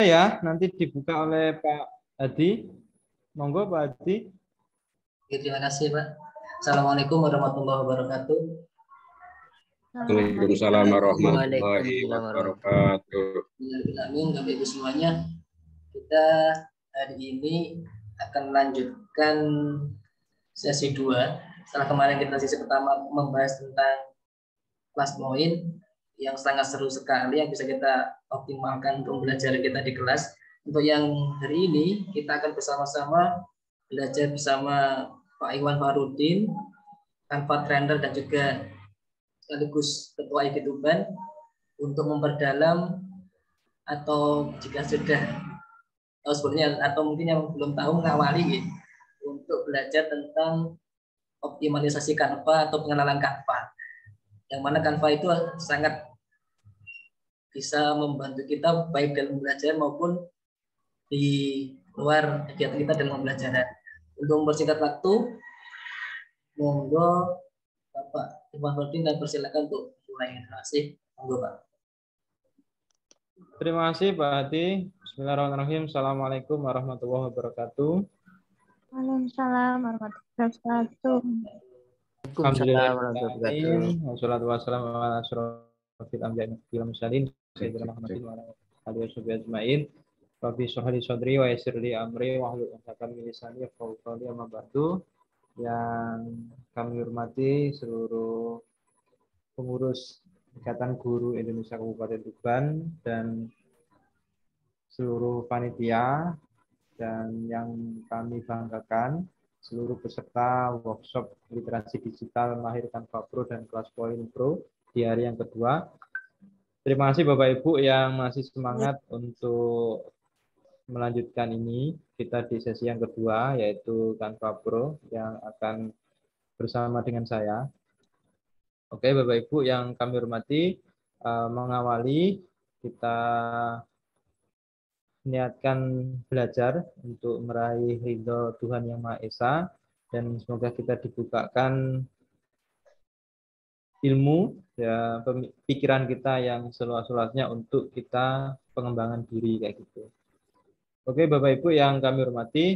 ya, nanti dibuka oleh Pak Hadi. Monggo Pak Hadi. Terima kasih Pak. Assalamualaikum warahmatullahi wabarakatuh. Waalaikumsalam warahmatullahi wabarakatuh. Amin, Bapak Ibu semuanya. Kita hari ini akan melanjutkan sesi 2. Setelah kemarin kita sesi pertama membahas tentang kelas poin yang sangat seru sekali yang bisa kita optimalkan untuk belajar kita di kelas. Untuk yang hari ini kita akan bersama-sama belajar bersama Pak Iwan Farudin, Canva Trainer dan juga sekaligus Ketua IK Tuban untuk memperdalam atau jika sudah tahu sebelumnya atau mungkin yang belum tahu mengawali gitu, untuk belajar tentang optimalisasi Canva atau pengenalan Canva. Yang mana Canva itu sangat bisa membantu kita baik dalam belajar maupun di luar kegiatan kita dalam pembelajaran. Untuk mempersingkat waktu, monggo Bapak Iwan Farudin dan persilakan untuk mulai. Terima kasih. Monggo Pak. Terima kasih Pak Hadi. Bismillahirrahmanirrahim. Assalamualaikum warahmatullahi wabarakatuh. Waalaikumsalam warahmatullahi wabarakatuh. Alhamdulillah. Wassalatu wassalamu ala asyrofil anbiya'i wal mursalin sayyidina Muhammadin wa ala alihi washabihi ajmain. Rabbi shrah li sadri wa yassir li amri wahlul 'uqdatam min lisani yafqahu qawli. Amma ba'du. Yang kami hormati seluruh pengurus Ikatan Guru Indonesia Kabupaten Tuban dan seluruh panitia, dan yang kami banggakan seluruh peserta workshop literasi digital Mahir Canva Pro dan Kelas Poin Pro di hari yang kedua. Terima kasih Bapak Ibu yang masih semangat untuk melanjutkan ini. Kita di sesi yang kedua yaitu Canva Pro yang akan bersama dengan saya. Oke Bapak Ibu yang kami hormati, mengawali kita niatkan belajar untuk meraih ridho Tuhan Yang Maha Esa, dan semoga kita dibukakan ilmu ya, pikiran kita yang seluas-luasnya untuk kita pengembangan diri kayak gitu. Oke Bapak Ibu yang kami hormati,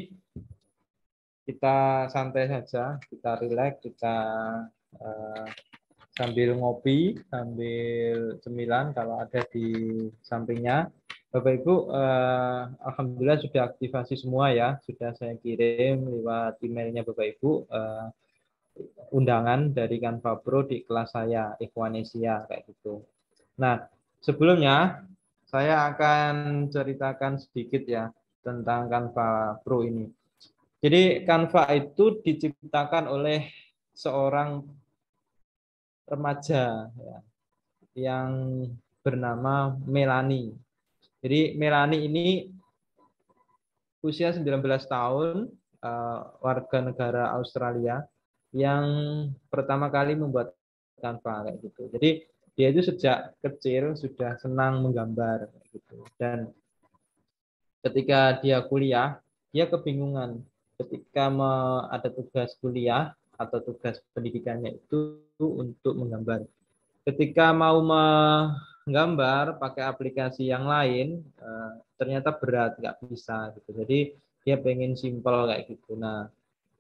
kita santai saja, kita rileks, kita sambil ngopi, sambil cemilan kalau ada di sampingnya. Bapak Ibu, alhamdulillah sudah aktivasi semua ya, sudah saya kirim lewat emailnya Bapak Ibu undangan dari Canva Pro di kelas saya Ikhwanesia kayak gitu. Nah, sebelumnya saya akan ceritakan sedikit ya tentang Canva Pro ini. Jadi Canva itu diciptakan oleh seorang remaja ya, yang bernama Melanie. Jadi Melanie ini usia 19 tahun, warga negara Australia yang pertama kali membuat Canva kayak gitu. Jadi dia itu sejak kecil sudah senang menggambar kayak gitu. Dan ketika dia kuliah, dia kebingungan ketika ada tugas kuliah atau tugas pendidikannya itu untuk menggambar. Ketika mau menggambar pakai aplikasi yang lain, ternyata berat, nggak bisa gitu. Jadi dia pengen simple kayak gitu. Nah,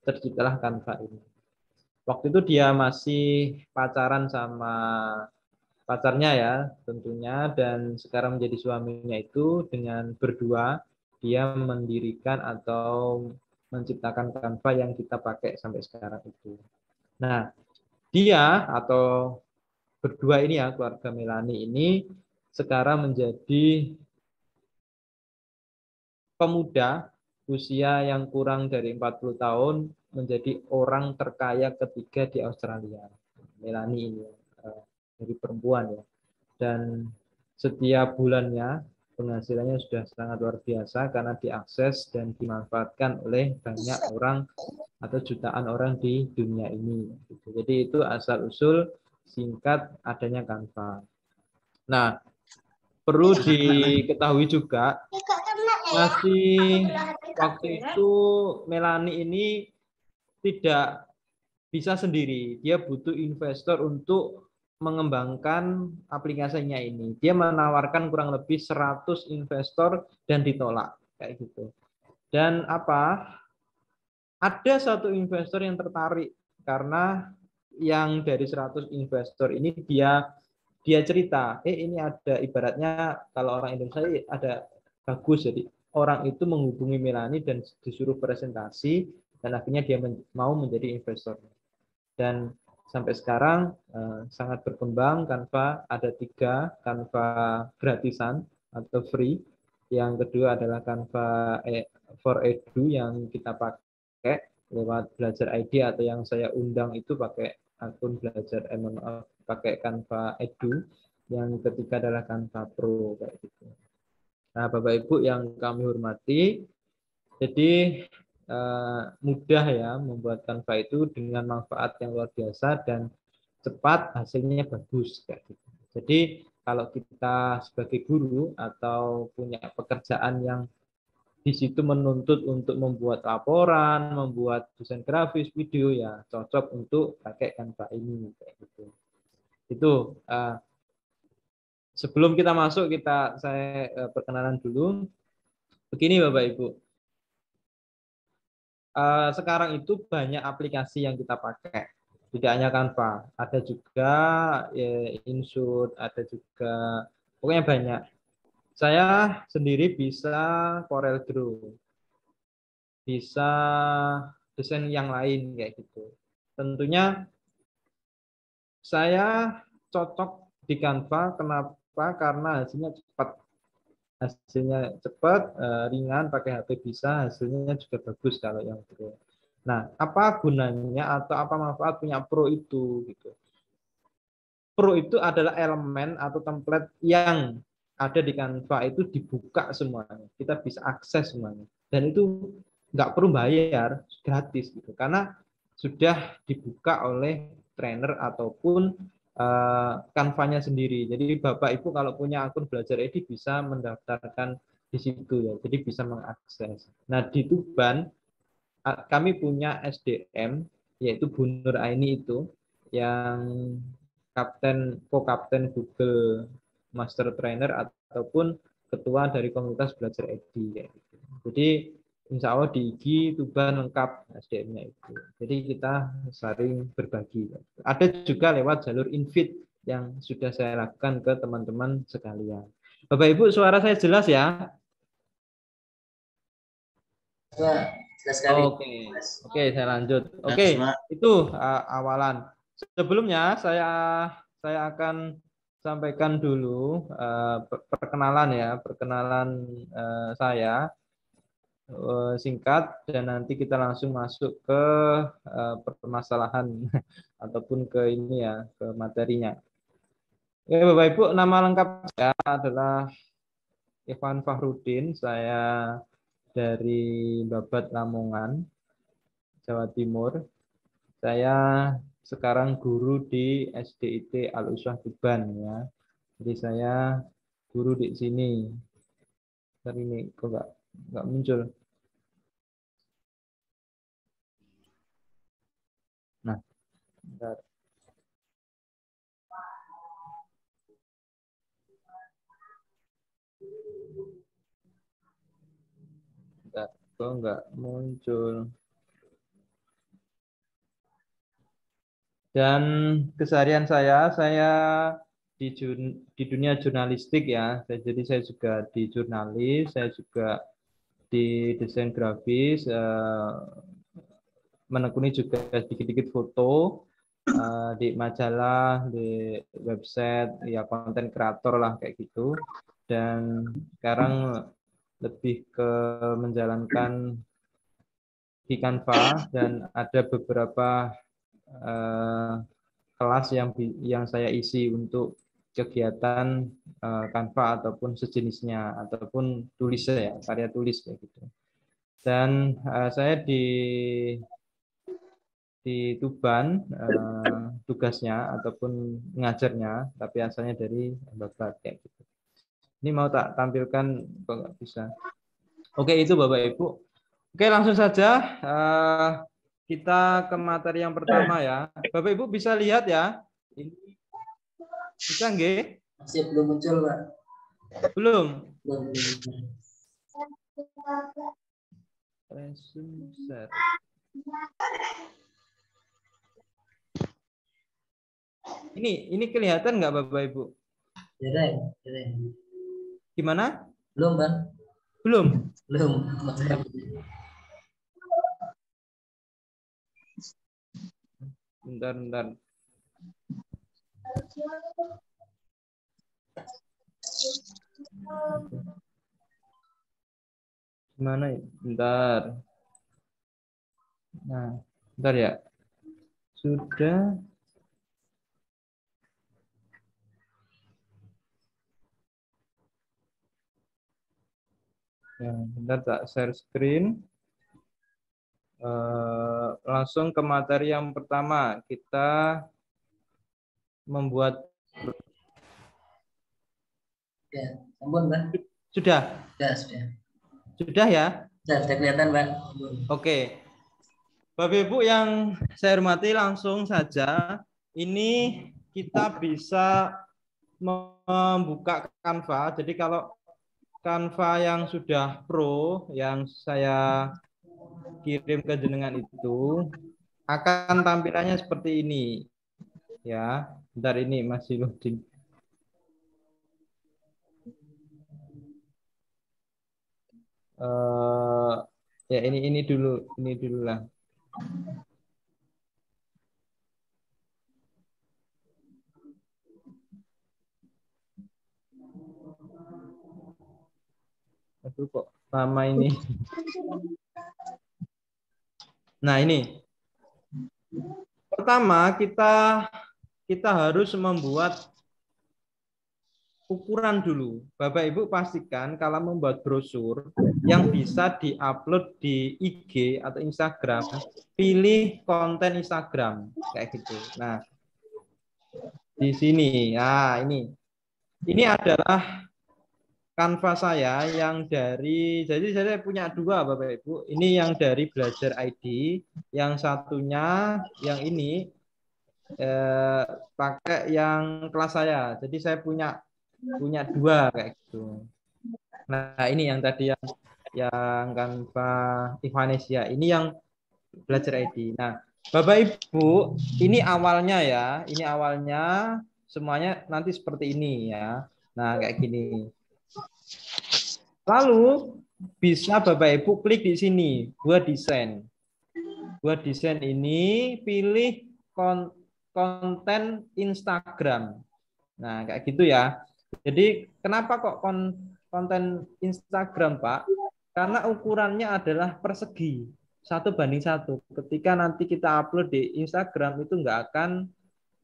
terciptalah Canva ini. Waktu itu dia masih pacaran sama pacarnya ya tentunya, dan sekarang menjadi suaminya itu dengan berdua dia mendirikan atau menciptakan Canva yang kita pakai sampai sekarang itu. Nah, dia atau berdua ini ya, keluarga Melanie ini sekarang menjadi pemuda usia yang kurang dari 40 tahun menjadi orang terkaya ketiga di Australia. Melanie ini dari perempuan ya. Dan setiap bulannya penghasilannya sudah sangat luar biasa karena diakses dan dimanfaatkan oleh banyak orang atau jutaan orang di dunia ini. Jadi itu asal-usul singkat adanya Canva. Nah, perlu diketahui juga masih waktu itu Melanie ini tidak bisa sendiri. Dia butuh investor untuk mengembangkan aplikasinya ini. Dia menawarkan kurang lebih 100 investor dan ditolak kayak gitu. Dan apa? Ada satu investor yang tertarik karena yang dari 100 investor ini dia cerita, ini ada ibaratnya kalau orang Indonesia ada bagus, jadi orang itu menghubungi Melanie dan disuruh presentasi dan akhirnya dia mau menjadi investor. Dan sampai sekarang sangat berkembang. Canva ada 3, Canva gratisan atau free. Yang kedua adalah Canva for Edu yang kita pakai lewat Belajar ID, atau yang saya undang itu pakai akun Belajar pakai Canva Edu. Yang ketiga adalah Canva Pro kayak gitu. Nah, Bapak Ibu yang kami hormati, jadi mudah ya membuat Canva itu dengan manfaat yang luar biasa dan cepat, hasilnya bagus kayak gitu. Jadi kalau kita sebagai guru atau punya pekerjaan yang di situ menuntut untuk membuat laporan, membuat desain grafis, video, ya cocok untuk pakai Canva ini kayak gitu. Itu sebelum kita masuk, saya perkenalan dulu. Begini Bapak Ibu. Sekarang itu banyak aplikasi yang kita pakai, tidak hanya Canva, ada juga InShoot, ada juga pokoknya banyak. Saya sendiri bisa CorelDRAW, bisa desain yang lain kayak gitu. Tentunya saya cocok di Canva, kenapa? Karena hasilnya cepat, ringan, pakai HP bisa, hasilnya juga bagus kalau yang Pro. Nah, apa gunanya atau apa manfaat punya Pro itu gitu. Pro itu adalah elemen atau template yang ada di Canva itu dibuka semuanya. Kita bisa akses semuanya. Dan itu nggak perlu bayar, gratis gitu. Karena sudah dibuka oleh trainer ataupun Canva-nya sendiri. Jadi Bapak Ibu kalau punya akun Belajar Edi bisa mendaftarkan di situ ya. Jadi bisa mengakses. Nah, di Tuban kami punya SDM yaitu Bu Nur Aini itu yang co-kapten Google Master Trainer ataupun ketua dari komunitas Belajar Edi ya. Jadi insya Allah di IG Tuban lengkap SDM-nya itu. Jadi kita saling berbagi. Ada juga lewat jalur invite yang sudah saya lakukan ke teman-teman sekalian. Bapak Ibu, suara saya jelas ya? Ya, jelas sekali. Oke, saya lanjut. Oke, itu awalan. Sebelumnya saya akan sampaikan dulu perkenalan ya, saya singkat, dan nanti kita langsung masuk ke permasalahan ataupun ke ini ya, ke materinya. Oke, Bapak Ibu, nama lengkap saya adalah Ivan Fahrudin. Saya dari Babat Lamongan, Jawa Timur. Saya sekarang guru di SDIT Al-Uswah Tuban ya. Jadi saya guru di sini. Hari ini kok nggak muncul. Nah, bentar. Kok nggak muncul. Dan keseharian saya di dunia jurnalistik ya. Jadi saya juga di jurnalis, saya juga di desain grafis, menekuni juga sedikit-sedikit foto di majalah, di website, ya konten kreator lah kayak gitu. Dan sekarang lebih ke menjalankan di Canva, dan ada beberapa kelas yang saya isi untuk kegiatan Canva ataupun sejenisnya, ataupun tulis ya, karya tulis kayak gitu. Dan saya di Tuban tugasnya ataupun ngajarnya, tapi asalnya dari Babat kayak gitu. Ini mau tak tampilkan kok nggak bisa. Oke, itu Bapak Ibu. Oke, langsung saja kita ke materi yang pertama ya. Bapak Ibu bisa lihat ya. Ini Bisa nggih? Masih belum muncul, Pak. Belum. Belum. Resume share. Ini kelihatan nggak Bapak Ibu? Jelek. Gimana? Belum, Bang. Belum. Belum. Bentar. Gimana ya? Bentar. Nah, bentar ya. Sudah. Ya, bentar tak share screen. Langsung ke materi yang pertama. Kita membuat. Ya, ampun, Bang. Sudah? Sudah. Sudah ya? Sudah kelihatan, Bang. Oke. Bapak Ibu yang saya hormati, langsung saja. Ini kita bisa membuka Canva. Jadi kalau Canva yang sudah pro, yang saya kirim ke jenengan itu, akan tampilannya seperti ini. Ya, bentar ini masih loading. Ya ini dulu lah. Aduh kok lama ini. Nah ini. Pertama kita harus membuat ukuran dulu. Bapak Ibu pastikan kalau membuat brosur yang bisa diupload di IG atau Instagram, pilih konten Instagram kayak gitu. Nah, di sini. Nah, ini adalah Canva saya yang jadi saya punya dua Bapak Ibu. Ini yang dari Belajar ID, yang satunya yang ini pakai yang kelas saya. Jadi saya punya dua kayak gitu. Nah, ini yang tadi yang Canva Ivanesia. Ini yang Belajar ID. Nah, Bapak Ibu, ini awalnya ya. Ini awalnya semuanya nanti seperti ini ya. Nah, kayak gini. Lalu bisa Bapak Ibu klik di sini, buat desain. Buat desain ini pilih konten Instagram. Nah, kayak gitu ya. Jadi kenapa kok konten Instagram, Pak? Karena ukurannya adalah persegi, 1:1. Ketika nanti kita upload di Instagram itu nggak akan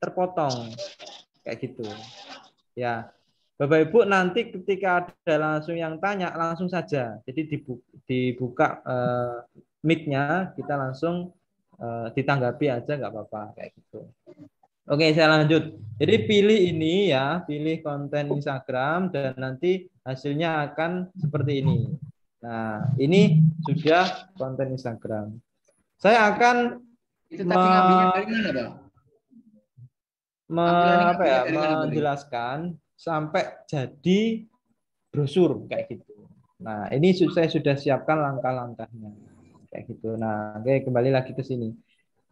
terpotong. Kayak gitu. Ya. Bapak Ibu nanti ketika ada langsung yang tanya langsung saja. Jadi dibuka mic-nya, kita langsung ditanggapi aja nggak apa-apa kayak gitu. Oke, saya lanjut. Jadi pilih ini ya, pilih konten Instagram dan nanti hasilnya akan seperti ini. Nah, ini sudah konten Instagram. Saya akan Itu tadi ngambilnya dari mana, Bang? menjelaskan sampai jadi brosur kayak gitu. Nah, ini saya sudah siapkan langkah-langkahnya kayak gitu. Nah, oke, kembali lagi ke sini.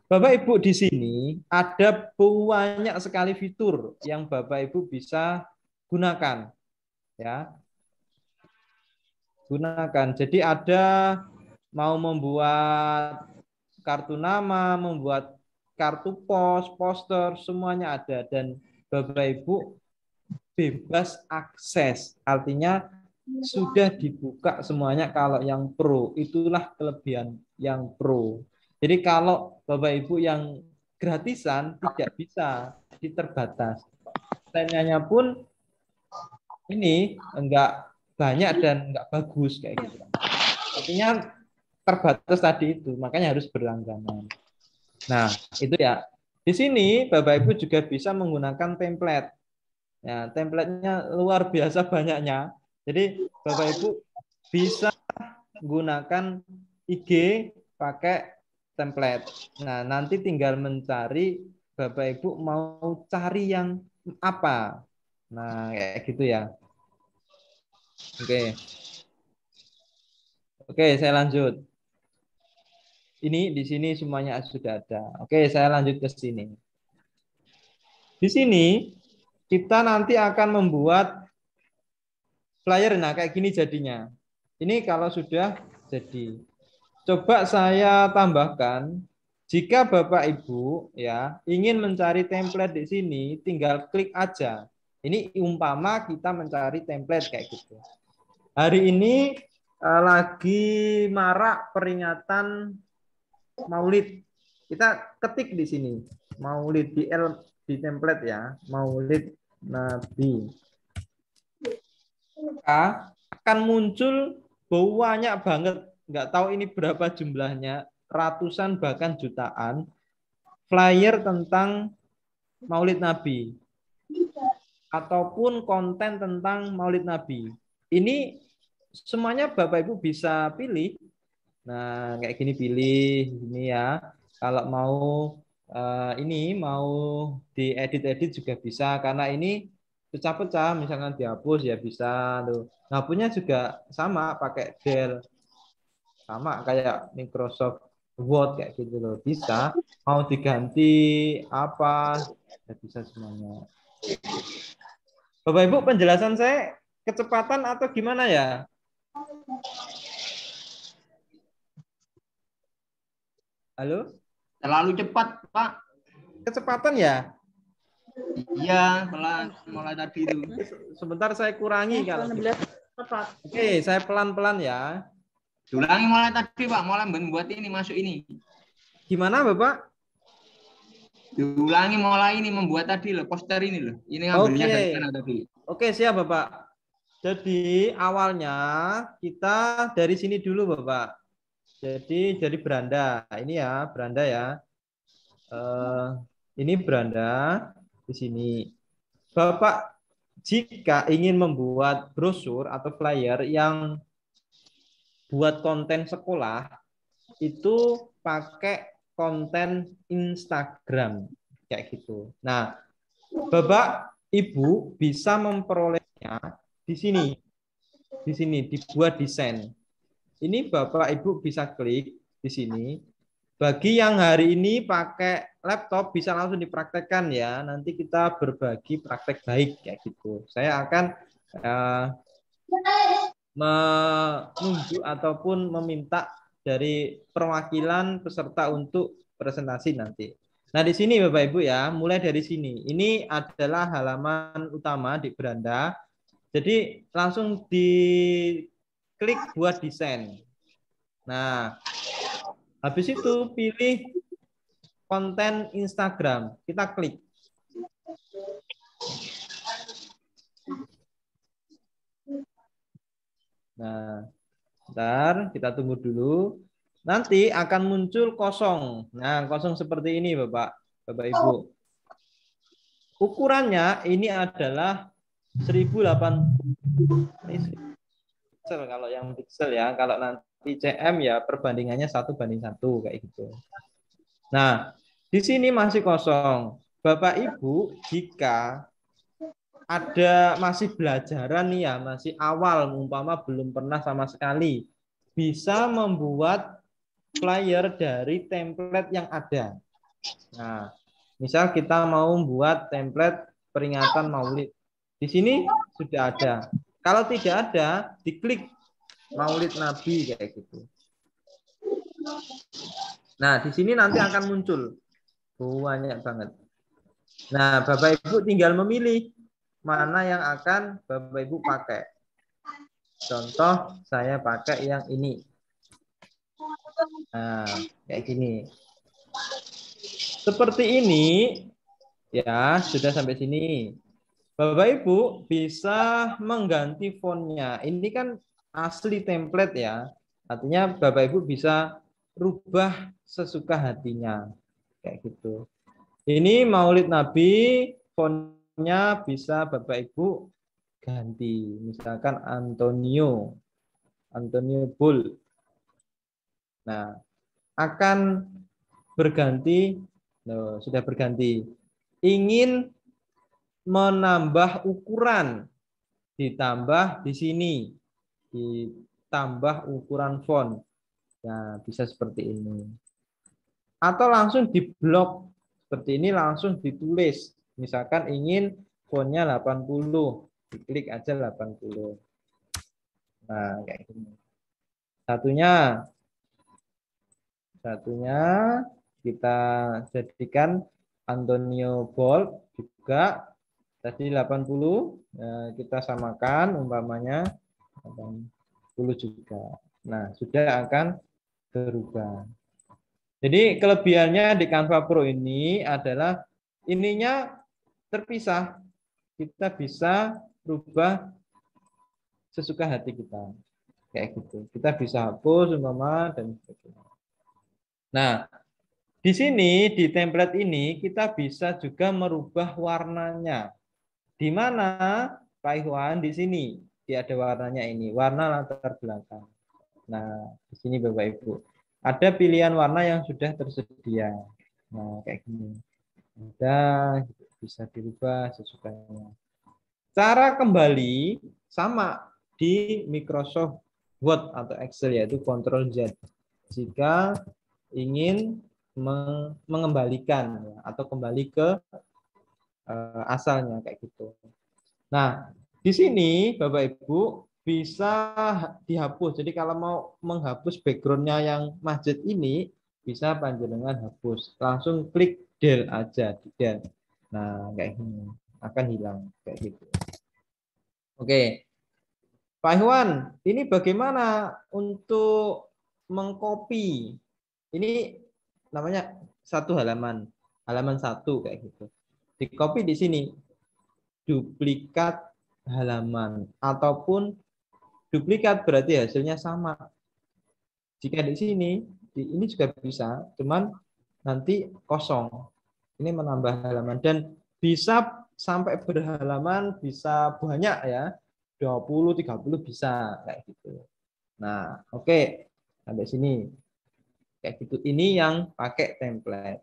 Bapak Ibu di sini ada banyak sekali fitur yang Bapak Ibu bisa gunakan ya. Gunakan. Jadi ada mau membuat kartu nama, membuat kartu pos, poster, semuanya ada dan Bapak Ibu bebas akses. Artinya sudah dibuka semuanya kalau yang pro. Itulah kelebihan yang pro. Jadi kalau Bapak Ibu yang gratisan tidak bisa, terbatas. Kontennya pun ini enggak banyak dan enggak bagus kayak gitu. Artinya terbatas tadi itu, makanya harus berlangganan. Nah, itu ya. Di sini Bapak Ibu juga bisa menggunakan template. Ya, template-nya luar biasa banyaknya. Jadi Bapak Ibu bisa gunakan IG pakai template. Nah, nanti tinggal mencari Bapak Ibu mau cari yang apa. Nah, kayak gitu ya. Oke. Oke, saya lanjut. Ini di sini semuanya sudah ada. Oke, saya lanjut ke sini. Di sini kita nanti akan membuat flyer. Nah, kayak gini jadinya. Ini kalau sudah jadi. Coba saya tambahkan, jika Bapak Ibu ya ingin mencari template di sini, tinggal klik aja. Ini umpama kita mencari template kayak gitu. Hari ini lagi marak peringatan Maulid. Kita ketik di sini, Maulid di template ya, Maulid Nabi. Maka akan muncul banyak banget, nggak tahu ini berapa jumlahnya, ratusan bahkan jutaan flyer tentang Maulid Nabi ataupun konten tentang Maulid Nabi. Ini semuanya Bapak Ibu bisa pilih. Nah, kayak gini pilih ini ya. Kalau mau ini mau diedit-edit juga bisa karena ini pecah-pecah, misalkan dihapus ya bisa tuh. Hapusnya juga sama pakai Del, sama kayak Microsoft Word kayak gitu loh. Bisa mau diganti apa ya bisa semuanya. Bapak Ibu, penjelasan saya kecepatan atau gimana ya? Halo? Terlalu cepat, Pak. Kecepatan ya? Iya, pelan mulai tadi itu. Sebentar saya kurangi kalau gitu. Oke, saya pelan-pelan ya. Ulangi mulai tadi, Pak. Mulai membuat ini masuk ini. Gimana, Bapak? Diulangi mulai ini membuat tadi loh, poster ini loh. Ini ngambilnya Oke. dari mana tadi? Oke, siap, Bapak. Jadi awalnya kita dari sini dulu, Bapak. Jadi dari beranda. Ini ya, beranda ya. Ini beranda di sini. Bapak jika ingin membuat brosur atau flyer yang buat konten sekolah itu pakai konten Instagram kayak gitu. Nah, Bapak Ibu bisa memperolehnya di sini. Di sini dibuat desain. Ini Bapak Ibu bisa klik di sini. Bagi yang hari ini pakai laptop bisa langsung dipraktekkan ya. Nanti kita berbagi praktek baik kayak gitu. Saya akan menunjuk ataupun meminta dari perwakilan peserta untuk presentasi nanti. Nah, di sini Bapak Ibu ya, mulai dari sini. Ini adalah halaman utama di beranda. Jadi langsung diklik buat desain. Nah, habis itu pilih konten Instagram. Kita klik. Nah, bentar, kita tunggu dulu. Nanti akan muncul kosong. Nah, kosong seperti ini, Bapak Ibu. Ukurannya ini adalah 1080 pixel kalau yang pixel ya. Kalau nanti cm ya perbandingannya 1:1 kayak gitu. Nah, di sini masih kosong. Bapak Ibu, jika ada masih belajaran nih ya, masih awal, umpama belum pernah sama sekali, bisa membuat flyer dari template yang ada. Nah, misal kita mau buat template peringatan Maulid. Di sini sudah ada. Kalau tidak ada, diklik Maulid Nabi kayak gitu. Nah, di sini nanti akan muncul banyak banget. Nah, Bapak Ibu tinggal memilih mana yang akan Bapak Ibu pakai. Contoh saya pakai yang ini. Nah, kayak gini. Seperti ini ya, sudah sampai sini. Bapak Ibu bisa mengganti fontnya. Ini kan asli template ya. Artinya Bapak Ibu bisa rubah sesuka hatinya. Kayak gitu. Ini Maulid Nabi, fontnya bisa Bapak Ibu ganti. Misalkan Antonio Bull. Nah, akan berganti. Sudah berganti. Ingin menambah ukuran, ditambah di sini, ditambah ukuran font. Nah, bisa seperti ini. Atau langsung diblok seperti ini, langsung ditulis. Misalkan ingin fontnya 80, diklik aja 80. Nah, kayak gini. Satunya kita jadikan Antonio Bold juga. Tadi 80, kita samakan umpamanya 80 juga. Nah, sudah akan berubah. Jadi kelebihannya di Canva Pro ini adalah ininya terpisah. Kita bisa rubah sesuka hati kita. Kayak gitu. Kita bisa hapus umpama dan sebagainya. Nah, di sini di template ini kita bisa juga merubah warnanya. Di mana Pak Ikhwan di sini dia ada warnanya ini, warna latar belakang. Nah, di sini Bapak Ibu ada pilihan warna yang sudah tersedia. Nah, kayak gini. Ada bisa dirubah sesukanya. Cara kembali sama di Microsoft Word atau Excel yaitu Ctrl Z. Jika ingin mengembalikan atau kembali ke asalnya kayak gitu. Nah, di sini Bapak Ibu bisa dihapus. Jadi kalau mau menghapus backgroundnya yang masjid ini, bisa panjenengan hapus. Langsung klik del aja, del. Nah, kayak gini akan hilang kayak gitu. Oke, Pak Ikhwan, ini bagaimana untuk mengcopy? Ini namanya satu halaman, halaman 1 kayak gitu. Di copy di sini, duplikat halaman ataupun duplikat berarti hasilnya sama. Jika di sini, ini juga bisa, cuman nanti kosong. Ini menambah halaman dan bisa sampai berhalaman, bisa banyak ya, 20, 30 bisa kayak gitu. Nah, oke. Sampai sini. Kayak gitu. Ini yang pakai template.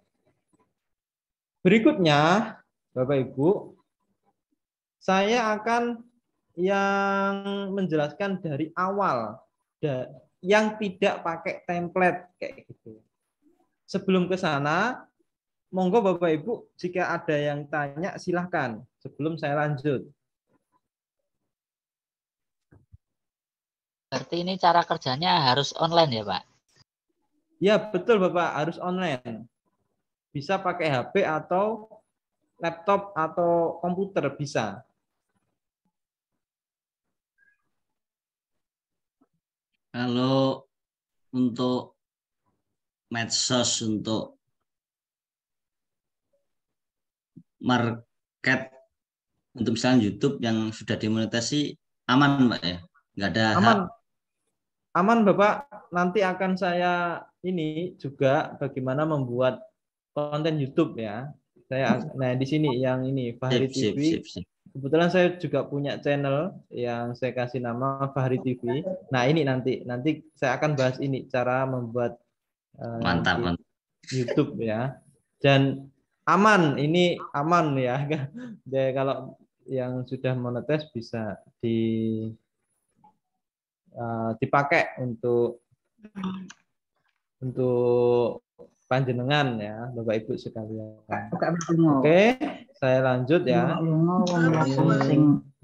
Berikutnya, Bapak Ibu, saya akan yang menjelaskan dari awal yang tidak pakai template kayak gitu. Sebelum ke sana, monggo Bapak Ibu jika ada yang tanya silahkan sebelum saya lanjut. Berarti ini cara kerjanya harus online ya Pak? Ya betul Bapak, harus online. Bisa pakai HP atau laptop atau komputer bisa. Kalau untuk medsos, untuk market, untuk misalnya YouTube yang sudah dimonetasi aman Pak ya? Nggak ada aman. Aman Bapak, nanti akan saya ini juga bagaimana membuat konten YouTube ya. Nah di sini yang ini Fahri TV. Sip. Kebetulan saya juga punya channel yang saya kasih nama Fahri TV. Nah ini nanti saya akan bahas ini cara membuat mantap. YouTube ya. Dan aman, ini aman ya. Jadi kalau yang sudah monetis bisa dipakai untuk panjenengan ya Bapak Ibu sekalian. Oke, saya lanjut ya.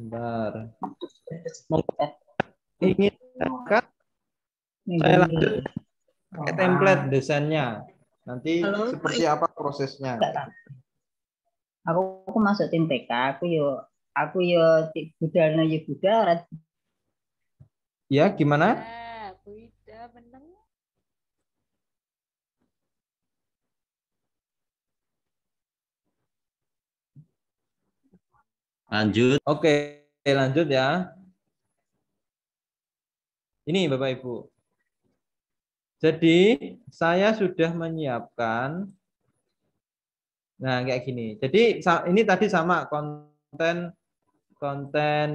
Bentar. Ingin kan saya lanjut pakai template desainnya. Nanti seperti apa prosesnya? Aku masuk tim TK, aku yo budalnya yo budal. Ya, gimana? Lanjut. Oke, lanjut ya. Ini Bapak Ibu. Jadi, saya sudah menyiapkan kayak gini. Jadi, ini tadi sama konten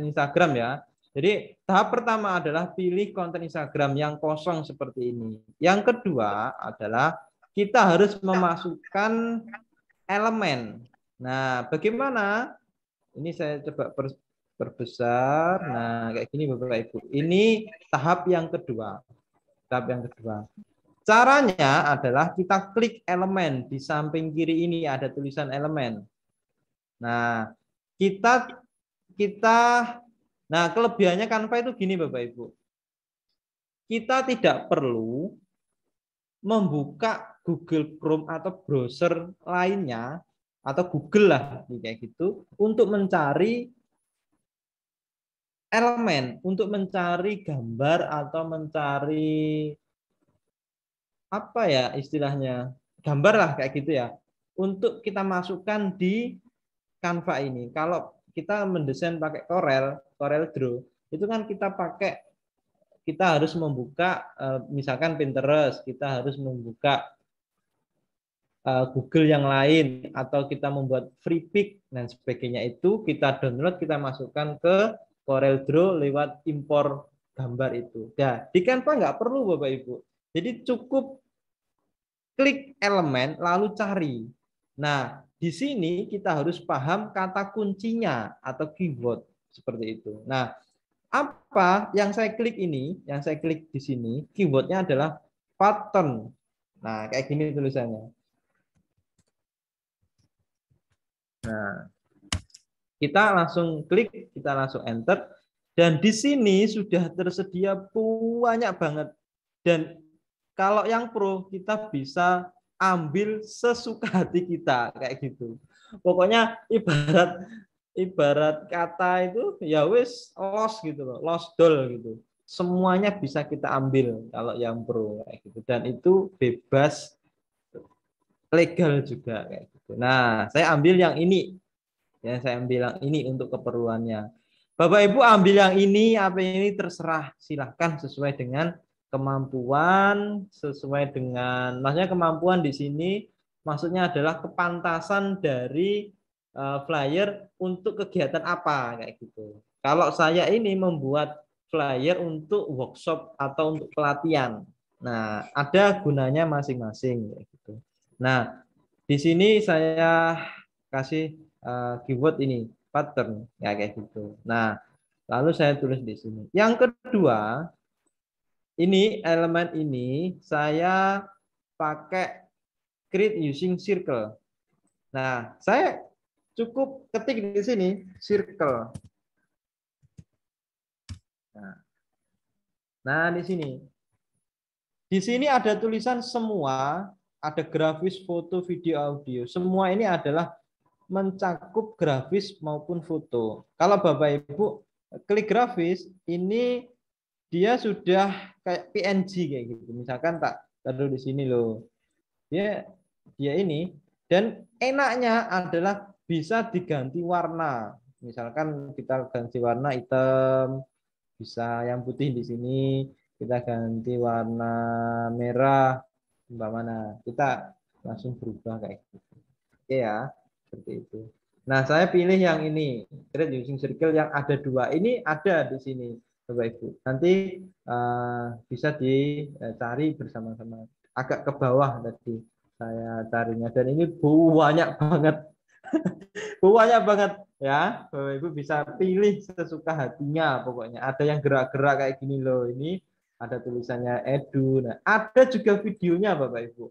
Instagram ya. Jadi, tahap pertama adalah pilih konten Instagram yang kosong seperti ini. Yang kedua adalah kita harus memasukkan elemen. Nah, bagaimana Ini saya coba perbesar. Nah, kayak gini Bapak Ibu. Ini tahap yang kedua. Tahap yang kedua. Caranya adalah kita klik elemen. Di samping kiri ini ada tulisan elemen. Nah, nah, kelebihannya Canva itu gini Bapak Ibu. Kita tidak perlu membuka Google Chrome atau browser lainnya atau Google lah kayak gitu untuk mencari elemen, untuk mencari gambar atau mencari apa ya istilahnya, gambar lah kayak gitu ya, untuk kita masukkan di Canva ini. Kalau kita mendesain pakai Corel Draw, itu kan kita harus membuka misalkan Pinterest, kita harus membuka Google yang lain, atau kita membuat free pick dan sebagainya, itu kita download, kita masukkan ke Corel Draw lewat impor gambar itu. Nah, di Canva nggak perlu Bapak Ibu. Jadi cukup klik elemen lalu cari. Nah, di sini kita harus paham kata kuncinya atau keyword seperti itu. Nah, apa yang saya klik ini, yang saya klik di sini, keywordnya adalah pattern. Nah, kayak gini tulisannya. Nah, kita langsung klik, kita langsung enter, dan di sini sudah tersedia banyak banget. Dan kalau yang pro, kita bisa ambil sesuka hati kita kayak gitu. Pokoknya ibarat kata itu ya wis lost gitu loh, lost doll gitu. Semuanya bisa kita ambil kalau yang pro kayak gitu, dan itu bebas, legal juga kayak gitu. Nah, saya ambil yang ini. Ya, saya ambil yang ini untuk keperluannya. Bapak Ibu ambil yang ini, apa ini terserah, silahkan sesuai dengan kemampuan, sesuai dengan, maksudnya kemampuan di sini maksudnya adalah kepantasan dari flyer untuk kegiatan apa kayak gitu. Kalau saya ini membuat flyer untuk workshop atau untuk pelatihan. Nah, ada gunanya masing-masing kayak gitu. Nah, di sini saya kasih keyword ini pattern ya kayak gitu. Nah, lalu saya tulis di sini. Yang kedua, ini elemen ini saya pakai create using circle. Nah, saya cukup ketik di sini circle. Nah, di sini. Di sini ada tulisan semua, ada grafis, foto, video, audio. Semua ini adalah mencakup grafis maupun foto. Kalau Bapak Ibu klik grafis, ini dia sudah kayak PNG kayak gitu. Misalkan tak taruh di sini loh. Dia ini, dan enaknya adalah bisa diganti warna. Misalkan kita ganti warna hitam, bisa yang putih di sini, kita ganti warna merah, mana kita langsung berubah kayak gitu. Oke ya, seperti itu. Nah, saya pilih yang ini, create using circle yang ada dua. Ini ada di sini, Bapak Ibu. Nanti bisa dicari bersama-sama. Agak ke bawah tadi saya carinya, dan ini banyak banget. Banyak banget ya. Bapak Ibu bisa pilih sesuka hatinya pokoknya. Ada yang gerak-gerak kayak gini loh. Ini ada tulisannya edu. Nah, ada juga videonya Bapak Ibu.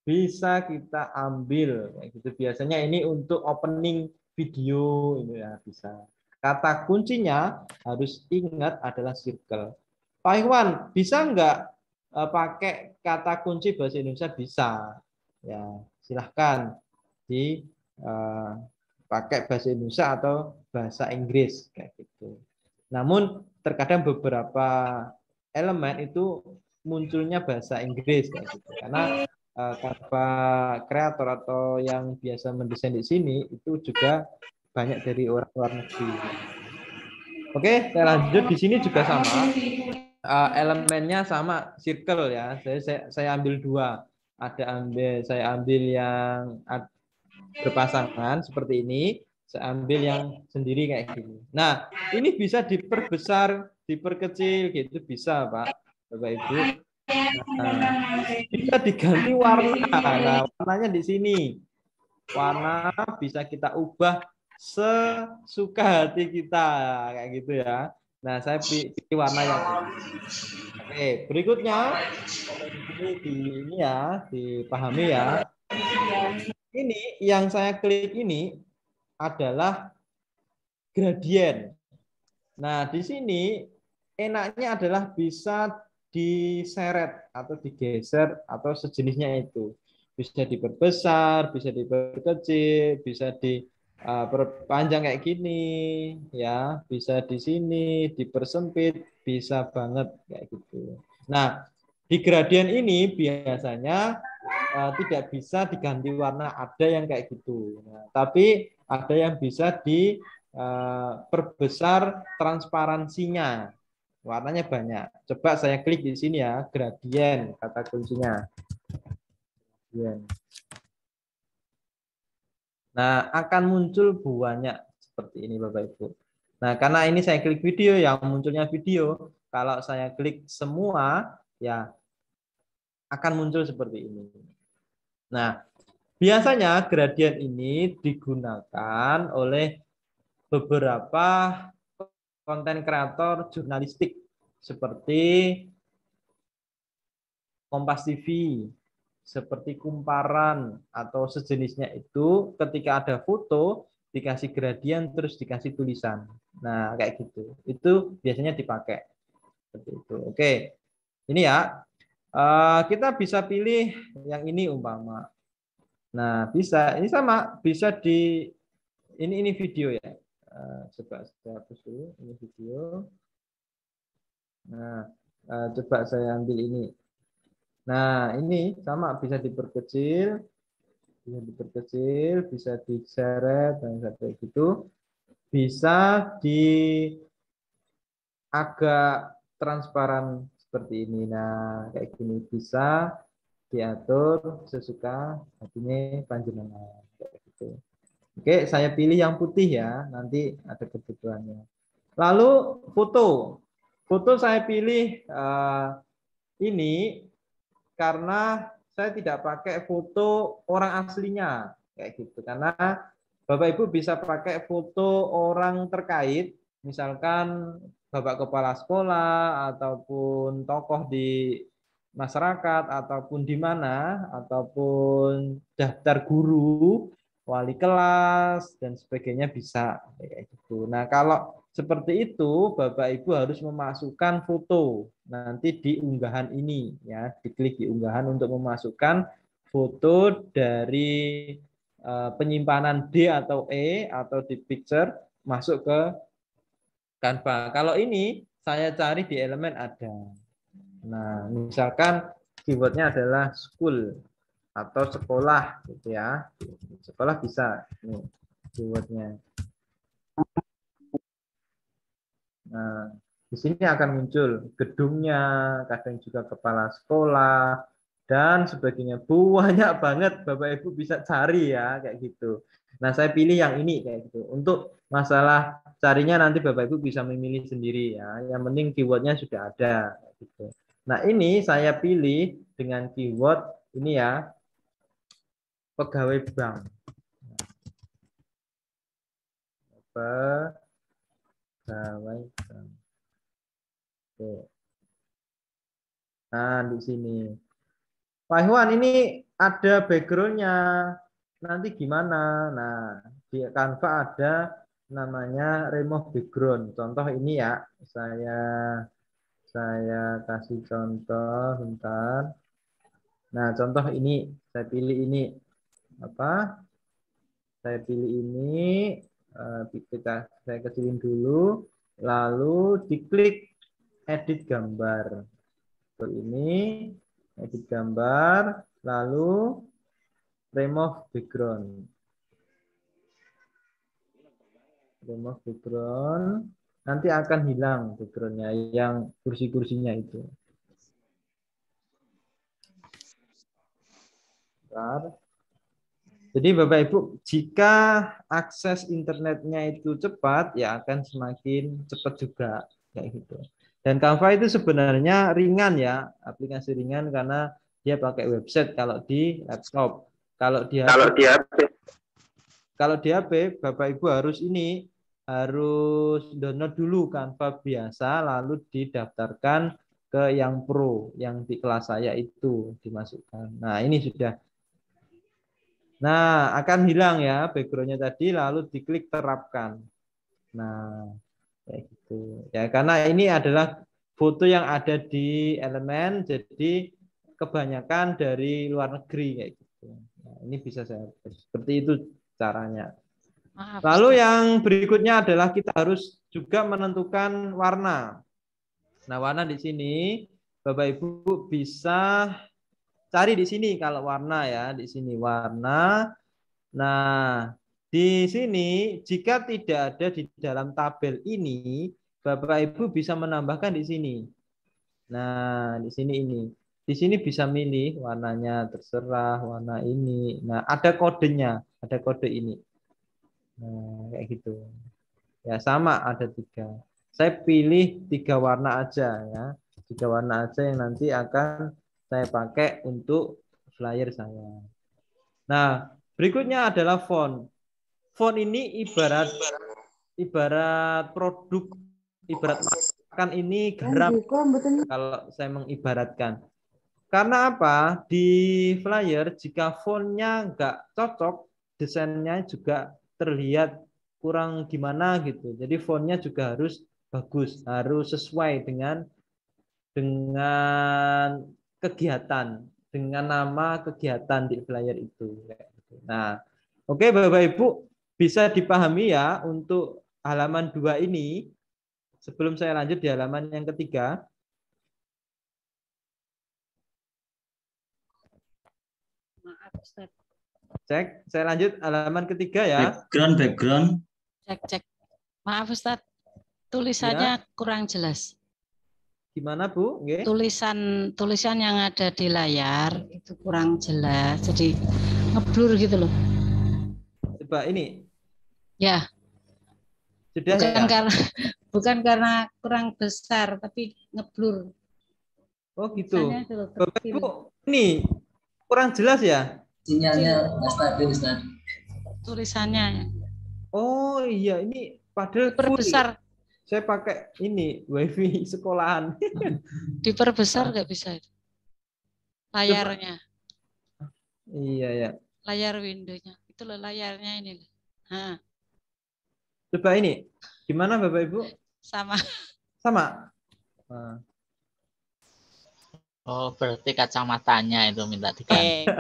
Bisa kita ambil kayak gitu. Biasanya ini untuk opening video ini ya bisa. Kata kuncinya harus ingat adalah circle. Pak Iwan, bisa nggak pakai kata kunci bahasa Indonesia? Bisa. Ya, silahkan pakai bahasa Indonesia atau bahasa Inggris kayak gitu. Namun terkadang beberapa elemen itu munculnya bahasa Inggris kayak gitu. Karena Canva kreator atau yang biasa mendesain di sini itu juga banyak dari orang luar negeri. Oke, saya lanjut. Di sini juga sama. Elemennya sama, circle ya. Saya ambil dua. Saya ambil yang berpasangan seperti ini, saya ambil yang sendiri kayak gini. Nah, ini bisa diperbesar, diperkecil gitu bisa, Pak, Bapak Ibu. Nah, bisa diganti warna. Nah, warnanya di sini. Warna bisa kita ubah sesuka hati kita kayak gitu ya. Nah, saya pilih warna yang ini. Oke, berikutnya ini ya, dipahami ya. Ini yang saya klik ini adalah gradien. Nah, di sini enaknya adalah bisa diseret atau digeser atau sejenisnya itu. Bisa diperbesar, bisa diperkecil, bisa diperpanjang kayak gini, ya, bisa di sini dipersempit, bisa banget kayak gitu. Nah, di gradien ini biasanya tidak bisa diganti warna, ada yang kayak gitu. Nah, tapi ada yang bisa diperbesar transparansinya. Warnanya banyak. Coba saya klik di sini ya, gradien kata kuncinya. Gradien. Nah, akan muncul banyak seperti ini Bapak Ibu. Nah, karena ini saya klik video, yang munculnya video. Kalau saya klik semua, ya akan muncul seperti ini. Nah, biasanya gradien ini digunakan oleh beberapa konten kreator jurnalistik seperti Kompas TV, seperti Kumparan atau sejenisnya itu ketika ada foto dikasih gradien terus dikasih tulisan. Nah, kayak gitu. Itu biasanya dipakai. Seperti itu. Oke. Ini ya. Kita bisa pilih yang ini umpama. Nah, bisa. Ini sama, bisa di ini video ya. Coba saya hapus dulu ini video. Nah, coba saya ambil ini. Nah, ini sama, bisa diperkecil, bisa diseret dan kayak gitu. Bisa di agak transparan seperti ini. Nah, kayak gini bisa diatur sesuka hatinya panjenengan kayak gitu. Oke, saya pilih yang putih ya, nanti ada kebutuhannya. Lalu foto. Foto saya pilih ini karena saya tidak pakai foto orang aslinya kayak gitu. Karena Bapak Ibu bisa pakai foto orang terkait, misalkan Bapak Kepala Sekolah ataupun tokoh di masyarakat ataupun di mana, ataupun daftar guru, wali kelas dan sebagainya bisa kayak gitu. Nah, kalau seperti itu Bapak Ibu harus memasukkan foto nanti di unggahan ini ya, diklik di unggahan untuk memasukkan foto dari penyimpanan D atau E atau di picture masuk ke Canva. Kalau ini saya cari di elemen ada. Nah, misalkan keywordnya adalah school atau sekolah gitu ya. Sekolah bisa nih keywordnya. Nah, di sini akan muncul gedungnya, kadang juga kepala sekolah dan sebagainya. Banyak banget Bapak Ibu bisa cari ya kayak gitu. Nah, saya pilih yang ini kayak gitu. Untuk masalah carinya nanti Bapak Ibu bisa memilih sendiri ya. Yang penting keywordnya sudah ada kayak gitu. Nah, ini saya pilih dengan keyword ini ya, pegawai bank. Pegawai bank. Oke. Nah, di sini. Pak Iwan, ini ada backgroundnya. Nanti gimana? Nah, di Canva ada namanya remove background. Contoh ini ya, saya kasih contoh bentar. Nah, contoh ini, saya pilih ini apa? Saya pilih ini, saya kecilin dulu, lalu diklik edit gambar. Seperti ini, edit gambar, lalu remove background. Remove background, nanti akan hilang backgroundnya yang kursi-kursinya itu. Bentar. Jadi Bapak Ibu, jika akses internetnya itu cepat, ya akan semakin cepat juga kayak gitu. Dan Canva itu sebenarnya ringan ya, aplikasi ringan karena dia pakai website kalau di laptop. Kalau di HP kalau di HP Bapak Ibu harus download dulu Canva biasa lalu didaftarkan ke yang pro yang di kelas saya itu dimasukkan. Nah, ini sudah. Nah, akan hilang ya backgroundnya tadi lalu diklik terapkan. Nah, kayak gitu. Ya, karena ini adalah foto yang ada di elemen jadi kebanyakan dari luar negeri kayak gitu. Nah, ini bisa saya seperti itu caranya. Maaf, Lalu Ustaz. yang berikutnya adalah kita harus juga menentukan warna. Nah, warna di sini Bapak Ibu bisa cari di sini kalau warna ya, di sini warna. Nah, di sini jika tidak ada di dalam tabel ini, Bapak Ibu bisa menambahkan di sini. Nah, di sini ini. Di sini bisa milih warnanya terserah warna ini. Nah, ada kodenya, ada kode ini. Nah, kayak gitu. Ya, sama ada 3. Saya pilih 3 warna aja ya. 3 warna aja yang nanti akan saya pakai untuk flyer saya. Nah, berikutnya adalah font. Font ini ibarat produk, ibarat makan ini garam kalau saya mengibaratkan. Karena apa? Di flyer jika fontnya nggak cocok, desainnya juga terlihat kurang gimana gitu. Jadi fontnya juga harus bagus, harus sesuai dengan kegiatan, dengan nama kegiatan di flyer itu. Nah, oke Bapak Ibu bisa dipahami ya untuk halaman 2 ini. Sebelum saya lanjut di halaman yang ketiga. Maaf, Ustaz. Cek, saya lanjut halaman ketiga ya. Background. Cek. Maaf, Ustaz. Tulisannya Ya. kurang jelas. Gimana Bu? Nggih. Tulisan yang ada di layar itu kurang jelas. Jadi ngeblur gitu loh. Coba ini. Ya. Sudah Bukan karena kurang besar, tapi ngeblur. Oh gitu. Loh, Bapak Ibu, ini kurang jelas ya? Sinyalnya nggak stabil, Ustaz. Tulisannya. Oh iya, ini padahal Diperbesar. Saya pakai ini WiFi sekolahan. Diperbesar nggak bisa. Layarnya. Iya ya. Layar windownya. Itu loh layarnya ini. Nah. Coba ini. Gimana Bapak Ibu? Sama. Sama. Nah. Oh, berarti kacamatanya itu minta diganti.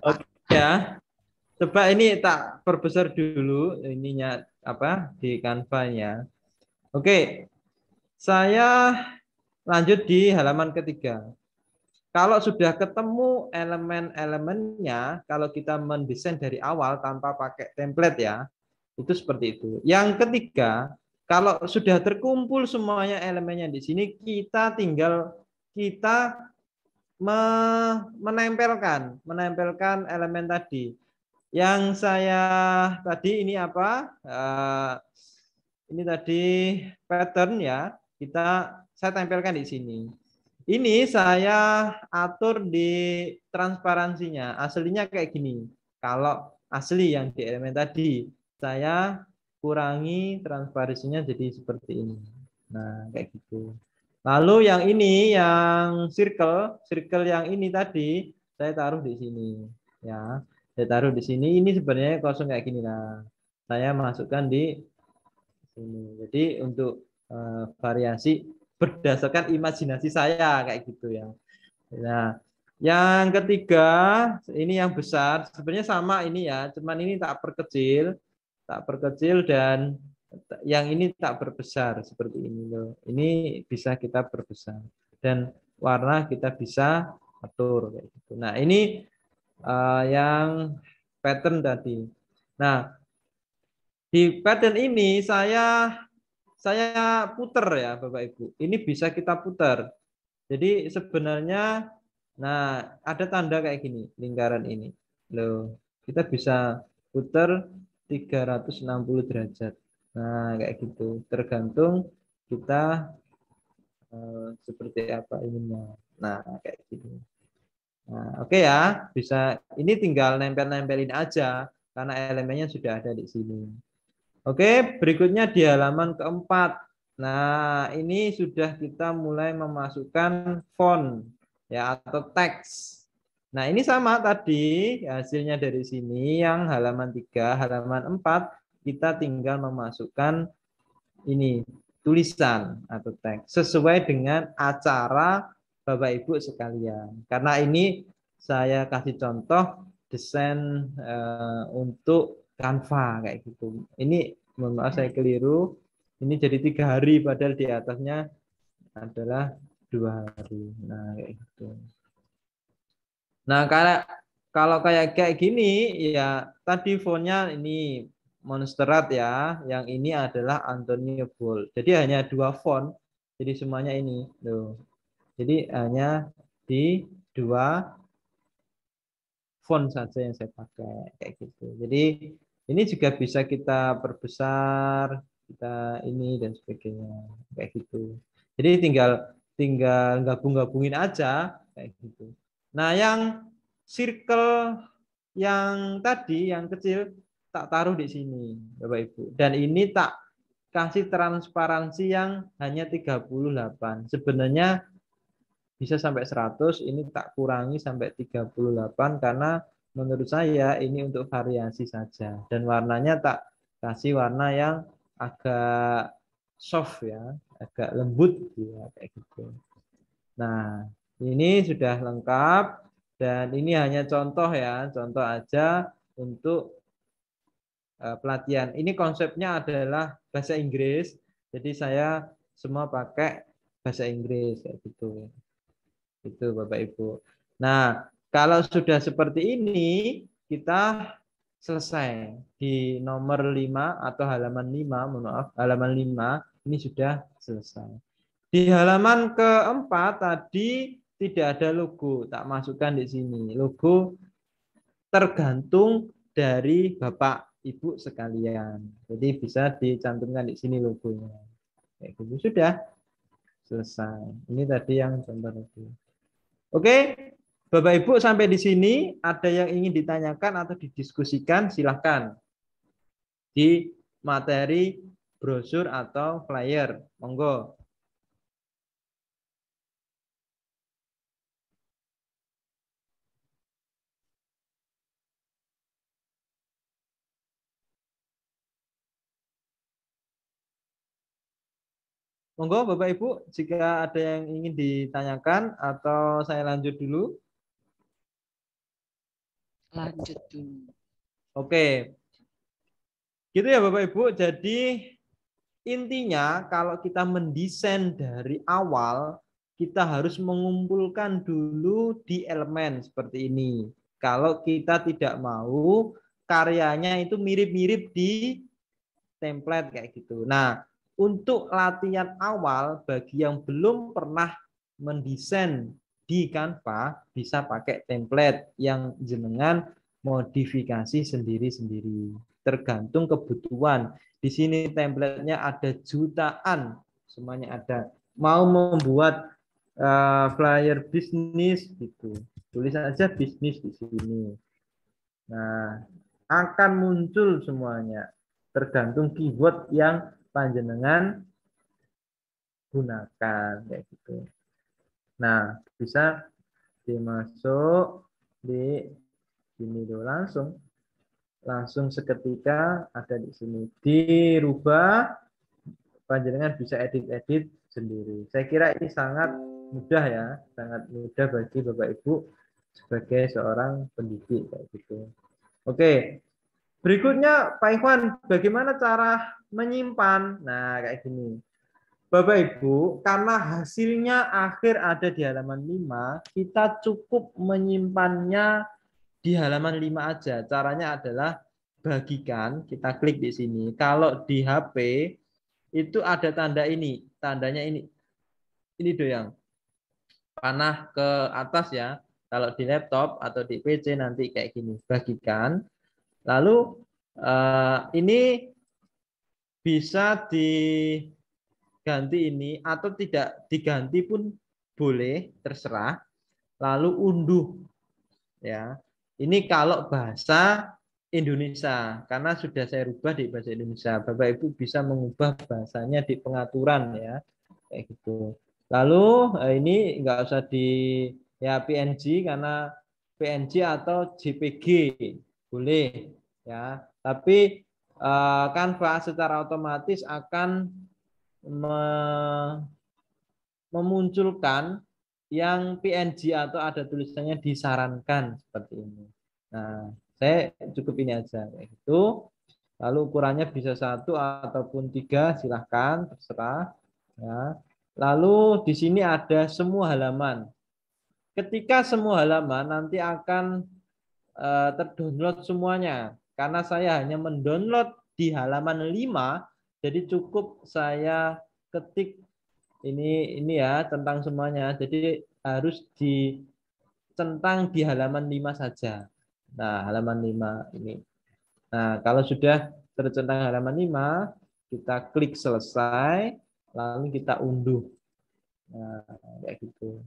Oke ya. Coba ini tak perbesar dulu ininya apa di Canva-nya. Oke. Saya lanjut di halaman ketiga. Kalau sudah ketemu elemen-elemennya, kalau kita mendesain dari awal tanpa pakai template ya, itu seperti itu. Yang ketiga, kalau sudah terkumpul semuanya elemennya di sini, kita tinggal menempelkan elemen tadi. Yang saya tadi ini apa? Ini tadi pattern ya. Saya tempelkan di sini. Ini saya atur di transparansinya. Aslinya kayak gini. Kalau asli yang di elemen tadi, saya kurangi transparansinya jadi seperti ini. Nah, kayak gitu. Lalu yang ini, yang circle yang ini tadi, saya taruh di sini. Ya, saya taruh di sini. Ini sebenarnya kosong kayak gini. Nah, saya masukkan di sini. Jadi untuk variasi berdasarkan imajinasi saya kayak gitu ya. Nah, yang ketiga ini yang besar sebenarnya sama ini ya, cuman ini tak perkecil dan yang ini tak perbesar seperti ini loh. Ini bisa kita perbesar dan warna kita bisa atur kayak gitu. Nah, ini yang pattern tadi. Nah, di pattern ini saya puter ya Bapak Ibu. Ini bisa kita putar. Jadi sebenarnya ada tanda kayak gini, lingkaran ini. Loh, kita bisa putar 360 derajat. Nah, kayak gitu. Tergantung kita seperti apa ininya. Nah, kayak gitu. Nah, oke ya, bisa ini tinggal nempel-nempelin aja. karena elemennya sudah ada di sini. Oke, berikutnya di halaman keempat. Nah, ini sudah kita mulai memasukkan font ya atau teks. Nah, ini sama tadi hasilnya dari sini yang halaman 3, halaman 4 kita tinggal memasukkan ini tulisan atau teks sesuai dengan acara Bapak Ibu sekalian. Karena ini saya kasih contoh desain untuk Canva kayak gitu. Ini mohon maaf saya keliru. Ini jadi 3 hari padahal di atasnya adalah 2 hari. Nah, kayak gitu. Nah, kalau kayak gini ya tadi fontnya ini Monsterrat ya, yang ini adalah Antonio Bold. Jadi hanya 2 font. Jadi semuanya ini tuh. Jadi hanya di 2 font saja yang saya pakai kayak gitu. Jadi ini juga bisa kita perbesar, kita ini dan sebagainya kayak gitu. Jadi tinggal gabung-gabungin aja kayak gitu. Nah, yang circle yang tadi yang kecil tak taruh di sini Bapak Ibu. Dan ini tak kasih transparansi yang hanya 38. Sebenarnya bisa sampai 100, ini tak kurangi sampai 38 karena menurut saya ini untuk variasi saja. Dan warnanya tak kasih warna yang agak soft ya, agak lembut ya kayak gitu. Nah, ini sudah lengkap dan ini hanya contoh ya, contoh aja untuk pelatihan. Ini konsepnya adalah bahasa Inggris, jadi saya semua pakai bahasa Inggris kayak gitu. Itu Bapak Ibu. Nah, kalau sudah seperti ini, kita selesai di nomor 5 atau halaman 5, mohon maaf, halaman 5 ini sudah selesai. Di halaman keempat tadi tidak ada logo, tak masukkan di sini. Logo tergantung dari Bapak Ibu sekalian. Jadi bisa dicantumkan di sini logonya. Kayak gitu sudah selesai. Ini tadi yang contoh tadi. Oke, Bapak Ibu sampai di sini ada yang ingin ditanyakan atau didiskusikan silahkan di materi brosur atau flyer. Monggo. Monggo Bapak Ibu, jika ada yang ingin ditanyakan atau saya lanjut dulu. Lanjut dulu. Oke. Gitu ya Bapak Ibu. Jadi intinya kalau kita mendesain dari awal, kita harus mengumpulkan dulu di elemen seperti ini. Kalau kita tidak mau karyanya itu mirip-mirip di template kayak gitu. Nah, untuk latihan awal bagi yang belum pernah mendesain di Canva bisa pakai template yang jenengan modifikasi sendiri-sendiri. Tergantung kebutuhan. Di sini template-nya ada jutaan, semuanya ada. Mau membuat flyer bisnis gitu, tulis aja bisnis di sini. Nah, akan muncul semuanya. Tergantung keyword yang panjenengan gunakan kayak gitu. Nah, bisa dimasuk di sini dulu langsung seketika ada di sini. Dirubah, panjenengan bisa edit-edit sendiri. Saya kira ini sangat mudah ya, sangat mudah bagi Bapak Ibu sebagai seorang pendidik kayak gitu. Oke. Berikutnya Pak Ikhwan, bagaimana cara menyimpan? Nah, kayak gini. Bapak Ibu, karena hasilnya akhir ada di halaman 5, kita cukup menyimpannya di halaman 5 aja. Caranya adalah bagikan, kita klik di sini. Kalau di HP itu ada tanda ini, tandanya ini. Ini doang. Panah ke atas ya. Kalau di laptop atau di PC nanti kayak gini, bagikan. Lalu ini bisa diganti ini atau tidak diganti pun boleh, terserah. Lalu unduh ya. Ini kalau bahasa Indonesia karena sudah saya rubah di bahasa Indonesia. Bapak Ibu bisa mengubah bahasanya di pengaturan ya, kayak gitu. Lalu ini nggak usah di ya PNG karena PNG atau JPG boleh ya. Tapi Canva secara otomatis akan memunculkan yang PNG atau ada tulisannya disarankan seperti ini. Nah, saya cukup ini aja kayak gitu. Lalu ukurannya bisa 1 ataupun 3, silahkan terserah ya. Lalu di sini ada semua halaman. Ketika semua halaman nanti akan terdownload semuanya. Karena saya hanya mendownload di halaman 5, jadi cukup saya ketik ini ya tentang semuanya. Jadi harus dicentang di halaman 5 saja. Nah, halaman 5 ini. Nah, kalau sudah tercentang halaman 5, kita klik selesai, lalu kita unduh. Nah, kayak gitu.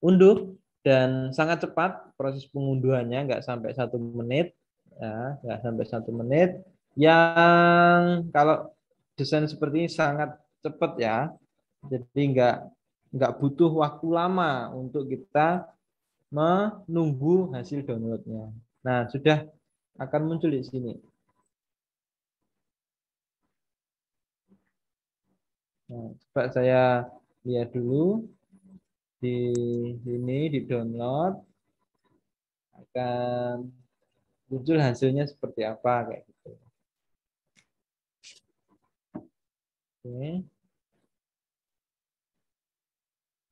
Unduh dan sangat cepat proses pengunduhannya, nggak sampai 1 menit, ya, nggak sampai 1 menit. Yang kalau desain seperti ini sangat cepat ya, jadi nggak butuh waktu lama untuk kita menunggu hasil downloadnya. Nah, sudah akan muncul di sini. Nah, coba saya lihat dulu di sini di download akan muncul hasilnya seperti apa kayak gitu. Oke.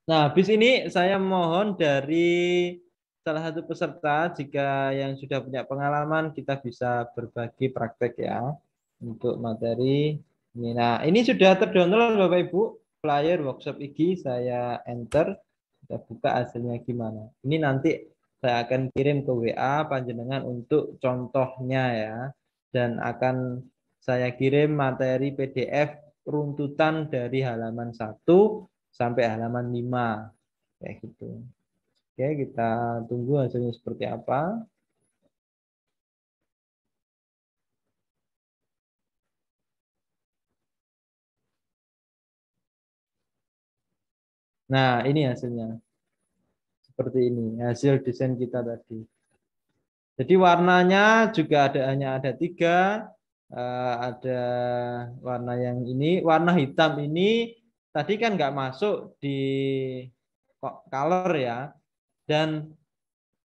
Nah, habis ini saya mohon dari salah satu peserta jika yang sudah punya pengalaman kita bisa berbagi praktek ya untuk materi ini. Nah, ini sudah terdownload Bapak Ibu, flyer workshop IG saya enter, kita buka hasilnya gimana. Ini nanti saya akan kirim ke WA panjenengan untuk contohnya ya, dan akan saya kirim materi PDF runtutan dari halaman 1 sampai halaman 5 kayak gitu. Oke, kita tunggu hasilnya seperti apa. Nah, ini hasilnya. Seperti ini, hasil desain kita tadi. Jadi warnanya juga hanya ada 3. Ada warna yang ini, warna hitam ini tadi kan nggak masuk di color ya. Dan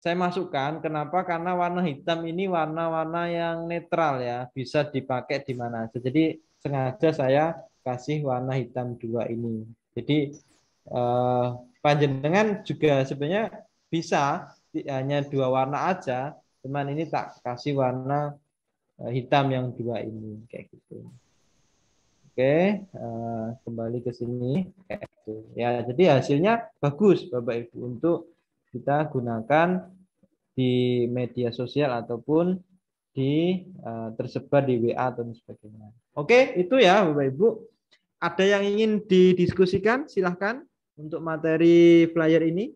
saya masukkan, kenapa? Karena warna hitam ini warna-warna yang netral ya, bisa dipakai di mana aja. Jadi sengaja saya kasih warna hitam 2 ini. Jadi panjenengan juga sebenarnya bisa hanya 2 warna aja, cuman ini tak kasih warna hitam yang 2 ini kayak gitu. Oke, kembali ke sini kayak gitu. Ya, jadi hasilnya bagus Bapak Ibu untuk kita gunakan di media sosial ataupun di tersebar di WA dan sebagainya. Oke, itu ya Bapak Ibu. Ada yang ingin didiskusikan? Silahkan untuk materi flyer ini.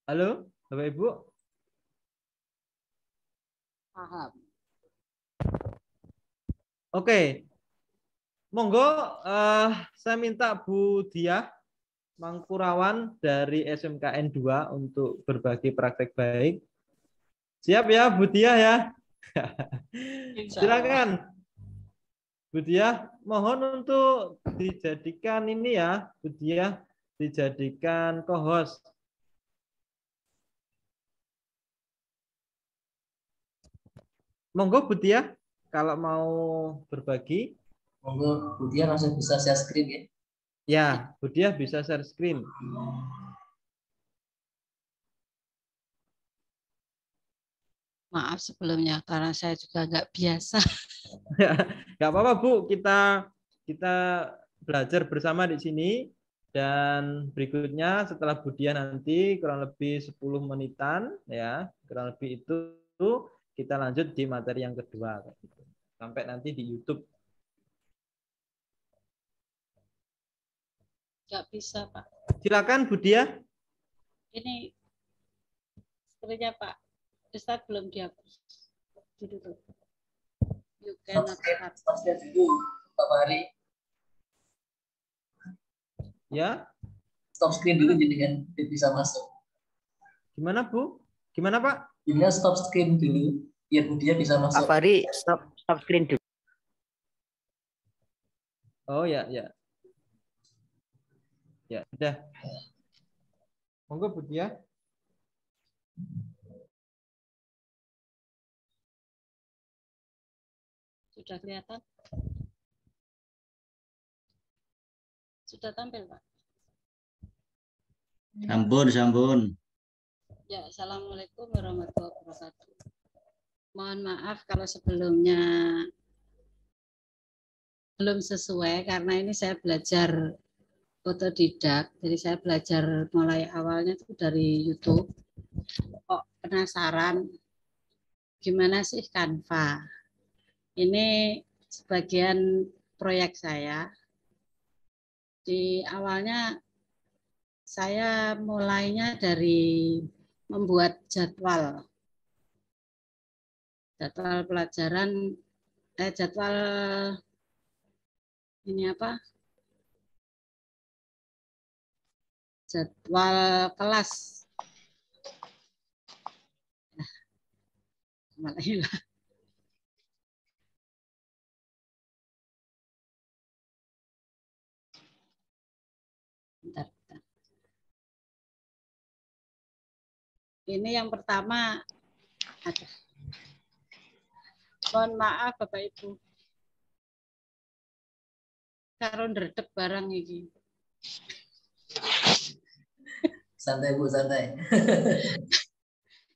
Halo, Bapak Ibu. Paham. Oke. Monggo saya minta Bu Diah Mangkurawan dari SMKN 2 untuk berbagi praktek baik. Siap ya Bu Diah ya? Silakan. Bu Diah, mohon untuk dijadikan ini ya, Bu Diah, dijadikan co-host. Monggo Bu Diah, kalau mau berbagi. Monggo Bu Diah langsung bisa share screen ya. Ya, Bu Diah bisa share screen. Maaf sebelumnya karena saya juga nggak biasa. Nggak apa-apa Bu, kita belajar bersama di sini dan berikutnya setelah Bu Diah nanti kurang lebih 10 menitan ya, kurang lebih itu kita lanjut di materi yang kedua sampai nanti di YouTube. Nggak bisa, Pak. Silakan Bu Dia. Ini screen-nya Pak Ustadz belum dihapus. Ditutup. You cannot start. Stop share dulu, Pak Fahri. Ya. Stop screen dulu jadi kan bisa masuk. Gimana Bu? Gimana Pak? Jadinya stop screen dulu biar dia bisa masuk. Pak Fahri, stop screen dulu. Oh ya, ya. Ya, sudah. Monggo Bu Dia. Sudah kelihatan? Sudah tampil, Pak? Sampun. Ya, Assalamualaikum warahmatullahi wabarakatuh. Mohon maaf kalau sebelumnya belum sesuai karena ini saya belajar otodidak. Jadi saya belajar mulai awalnya itu dari YouTube. Kok penasaran gimana sih Canva? Ini sebagian proyek saya. Di awalnya saya mulainya dari membuat jadwal pelajaran, jadwal ini apa? Jadwal kelas. Malah hilang. Bentar. Ini yang pertama ada. Mohon maaf Bapak Ibu. Karo ndredeg barang iki. Santai Bu, santai.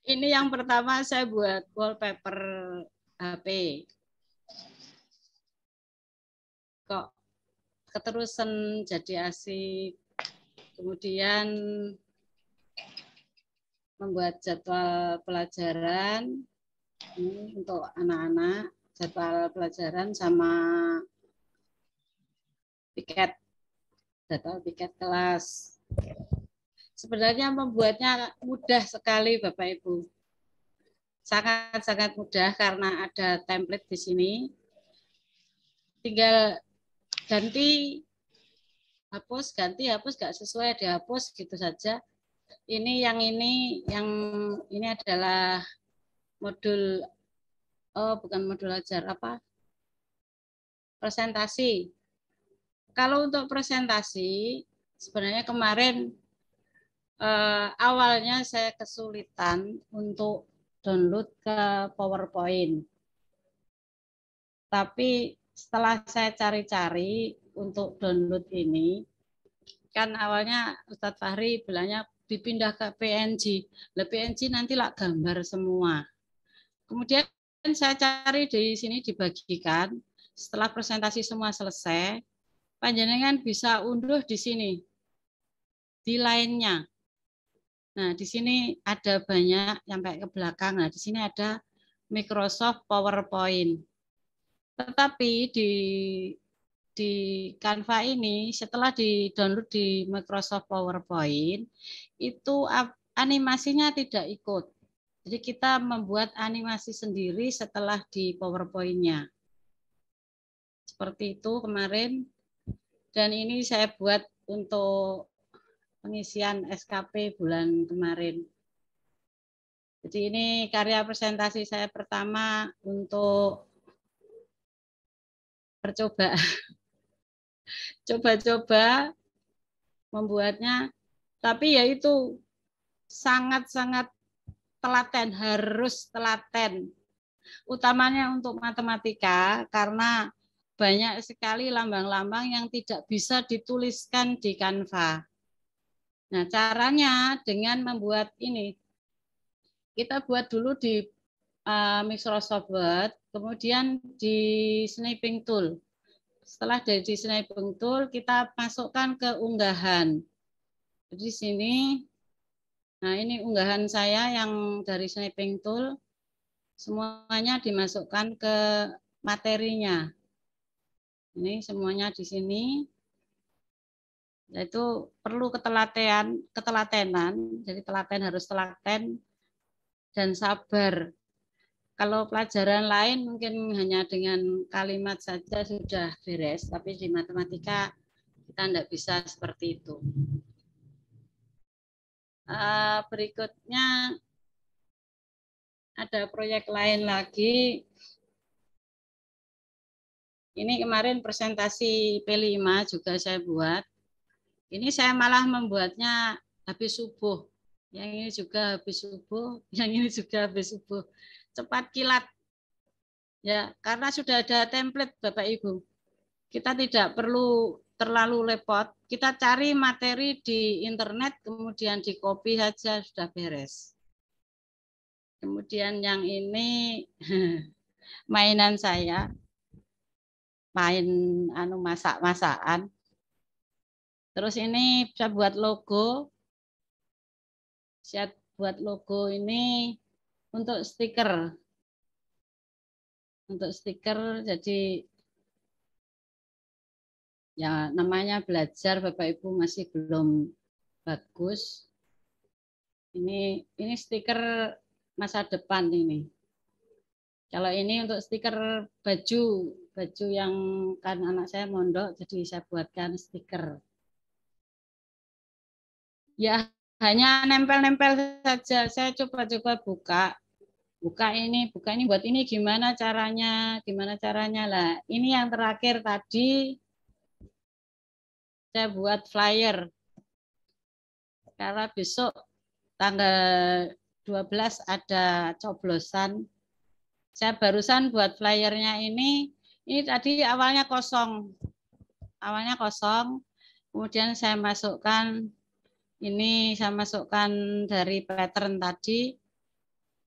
Ini yang pertama saya buat wallpaper HP. Kok keterusan jadi asik. Kemudian membuat jadwal pelajaran ini untuk anak-anak, jadwal pelajaran sama jadwal tiket kelas. Sebenarnya membuatnya mudah sekali Bapak Ibu. Sangat-sangat mudah karena ada template di sini. Tinggal ganti, hapus, gak sesuai dihapus gitu saja. Ini yang ini adalah modul, bukan modul ajar, apa? Presentasi. Kalau untuk presentasi, sebenarnya kemarin awalnya saya kesulitan untuk download ke PowerPoint. Tapi setelah saya cari-cari untuk download ini, kan awalnya Ustadz Fahri bilangnya dipindah ke PNG. Lah PNG nanti lah gambar semua. Kemudian saya cari di sini dibagikan. Setelah presentasi semua selesai, panjenengan bisa unduh di sini. Di lainnya. Nah, di sini ada banyak sampai ke belakang. Nah, di sini ada Microsoft PowerPoint. Tetapi di Canva ini setelah di-download di Microsoft PowerPoint itu animasinya tidak ikut. Jadi kita membuat animasi sendiri setelah di PowerPoint-nya. Seperti itu kemarin. Dan ini saya buat untuk pengisian SKP bulan kemarin. Jadi ini karya presentasi saya pertama untuk percobaan. Coba-coba membuatnya, tapi ya itu sangat-sangat telaten, harus telaten. Utamanya untuk matematika, karena banyak sekali lambang-lambang yang tidak bisa dituliskan di Canva. Nah, caranya dengan membuat ini, kita buat dulu di Microsoft Word, kemudian di Sniping Tool. Setelah dari Sniping Tool, kita masukkan ke unggahan. Jadi di sini, nah ini unggahan saya yang dari Sniping Tool, semuanya dimasukkan ke materinya. Ini semuanya di sini. Yaitu perlu ketelatenan, jadi telaten harus telaten dan sabar. Kalau pelajaran lain mungkin hanya dengan kalimat saja sudah beres, tapi di matematika kita tidak bisa seperti itu. Berikutnya ada proyek lain lagi. Ini kemarin presentasi P5 juga saya buat. Ini saya malah membuatnya habis subuh. Yang ini juga habis subuh, yang ini juga habis subuh. Cepat kilat. Ya, karena sudah ada template Bapak Ibu. Kita tidak perlu terlalu repot. Kita cari materi di internet, kemudian di copy saja sudah beres. Kemudian yang ini mainan saya. Main masak-masakan. Terus ini saya buat logo. Saya buat logo ini untuk stiker. Untuk stiker, jadi ya namanya belajar Bapak Ibu masih belum bagus. Ini stiker masa depan ini. Kalau ini untuk stiker baju yang kan anak saya mondok, jadi saya buatkan stiker. Ya hanya nempel-nempel saja. Saya coba-coba buka ini buat ini gimana caranya lah. Ini yang terakhir tadi saya buat flyer. Karena besok tanggal 12 ada coblosan. Saya barusan buat flyernya ini tadi awalnya kosong. Kemudian saya masukkan dari pattern tadi.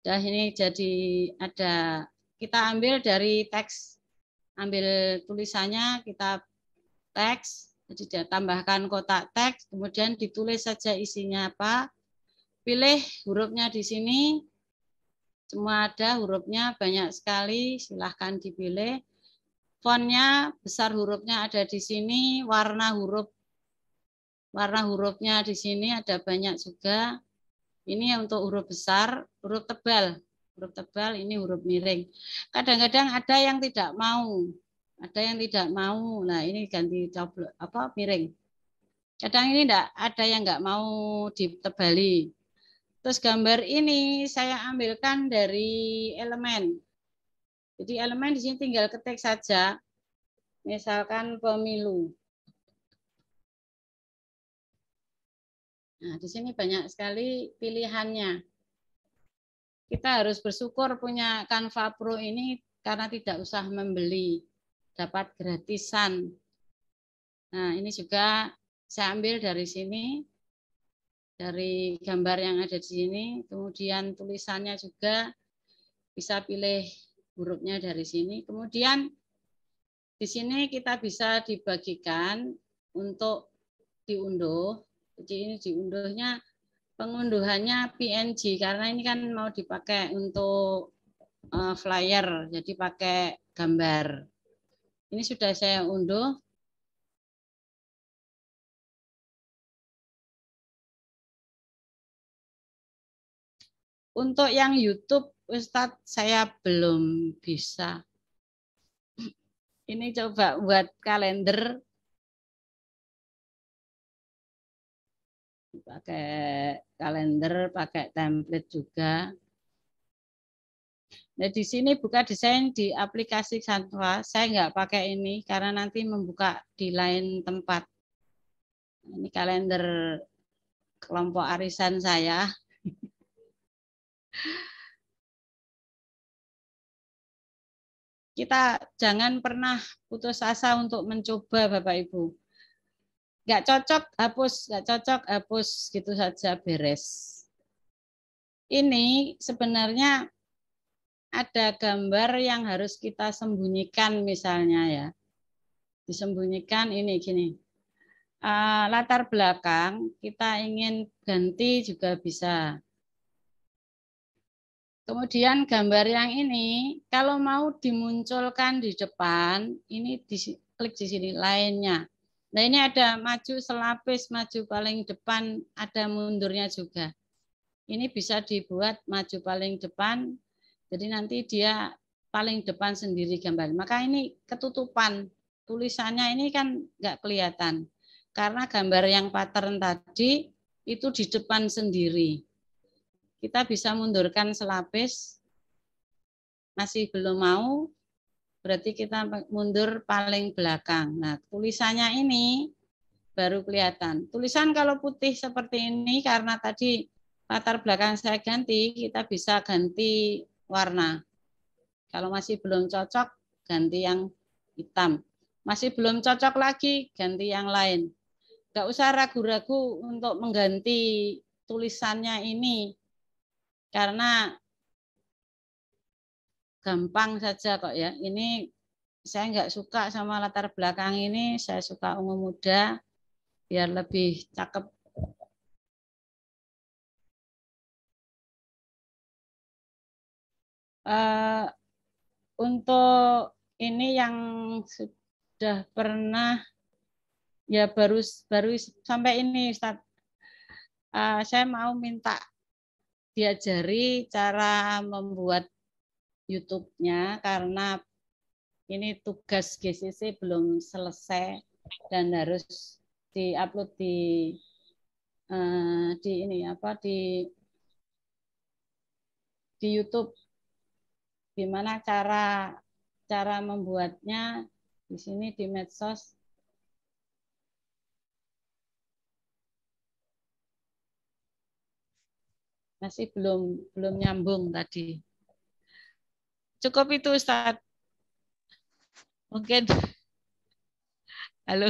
Dan ini jadi ada, kita ambil dari teks, ambil tulisannya, kita teks, jadi dia tambahkan kotak teks, kemudian ditulis saja isinya apa. Pilih hurufnya di sini. Semua ada hurufnya, banyak sekali, silahkan dipilih. Fontnya, besar hurufnya ada di sini, warna hurufnya di sini ada banyak juga. Ini untuk huruf besar, huruf tebal ini huruf miring. Kadang-kadang ada yang tidak mau, Nah ini ganti miring. Kadang ini enggak, ada yang enggak mau ditebali. Terus gambar ini saya ambilkan dari elemen. Jadi elemen di sini tinggal ketik saja. Misalkan pemilu. Nah, di sini banyak sekali pilihannya. Kita harus bersyukur punya Canva Pro ini karena tidak usah membeli, dapat gratisan. Nah, ini juga saya ambil dari sini, dari gambar yang ada di sini, kemudian tulisannya juga bisa pilih hurufnya dari sini. Kemudian di sini kita bisa dibagikan untuk diunduh. Jadi ini diunduhnya, pengunduhannya PNG karena ini kan mau dipakai untuk flyer, jadi pakai gambar. Ini sudah saya unduh. Untuk yang YouTube, Ustadz, saya belum bisa. Ini coba buat kalender. Pakai kalender, pakai template juga. Nah, di sini buka desain di aplikasi Canva. Saya nggak pakai ini karena nanti membuka di lain tempat. Ini kalender kelompok arisan saya. Kita jangan pernah putus asa untuk mencoba, Bapak Ibu. Nggak cocok, hapus, gitu saja beres. Ini sebenarnya ada gambar yang harus kita sembunyikan misalnya ya. Disembunyikan ini gini. Latar belakang kita ingin ganti juga bisa. Kemudian gambar yang ini kalau mau dimunculkan di depan, ini klik di sini lainnya. Nah ini ada maju selapis, maju paling depan, ada mundurnya juga. Ini bisa dibuat maju paling depan, jadi nanti dia paling depan sendiri gambar. Maka ini ketutupan, tulisannya ini kan nggak kelihatan. Karena gambar yang pattern tadi itu di depan sendiri. Kita bisa mundurkan selapis, masih belum mau, berarti kita mundur paling belakang. Nah, tulisannya ini baru kelihatan. Tulisan kalau putih seperti ini, karena tadi latar belakang saya ganti, kita bisa ganti warna. Kalau masih belum cocok, ganti yang hitam. Masih belum cocok lagi, ganti yang lain. Nggak usah ragu-ragu untuk mengganti tulisannya ini, karena gampang saja kok ya. Ini saya nggak suka sama latar belakang ini, saya suka ungu muda, biar lebih cakep. Untuk ini yang sudah pernah, ya baru sampai ini Ustaz. Saya mau minta diajari cara membuat YouTube-nya, karena ini tugas GCC belum selesai dan harus diupload di ini apa di YouTube. Gimana cara membuatnya di sini di medsos. Masih belum nyambung tadi. Cukup itu Ustaz. Mungkin. Halo.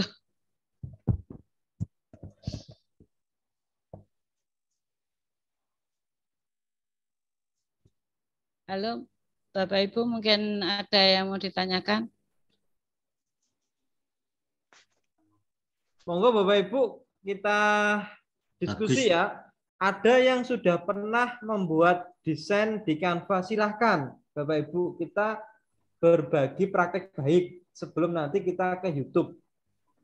Halo, Bapak Ibu, mungkin ada yang mau ditanyakan? Monggo Bapak Ibu, kita diskusi ya. Ada yang sudah pernah membuat desain di Canva, silahkan Bapak Ibu, kita berbagi praktek baik sebelum nanti kita ke YouTube.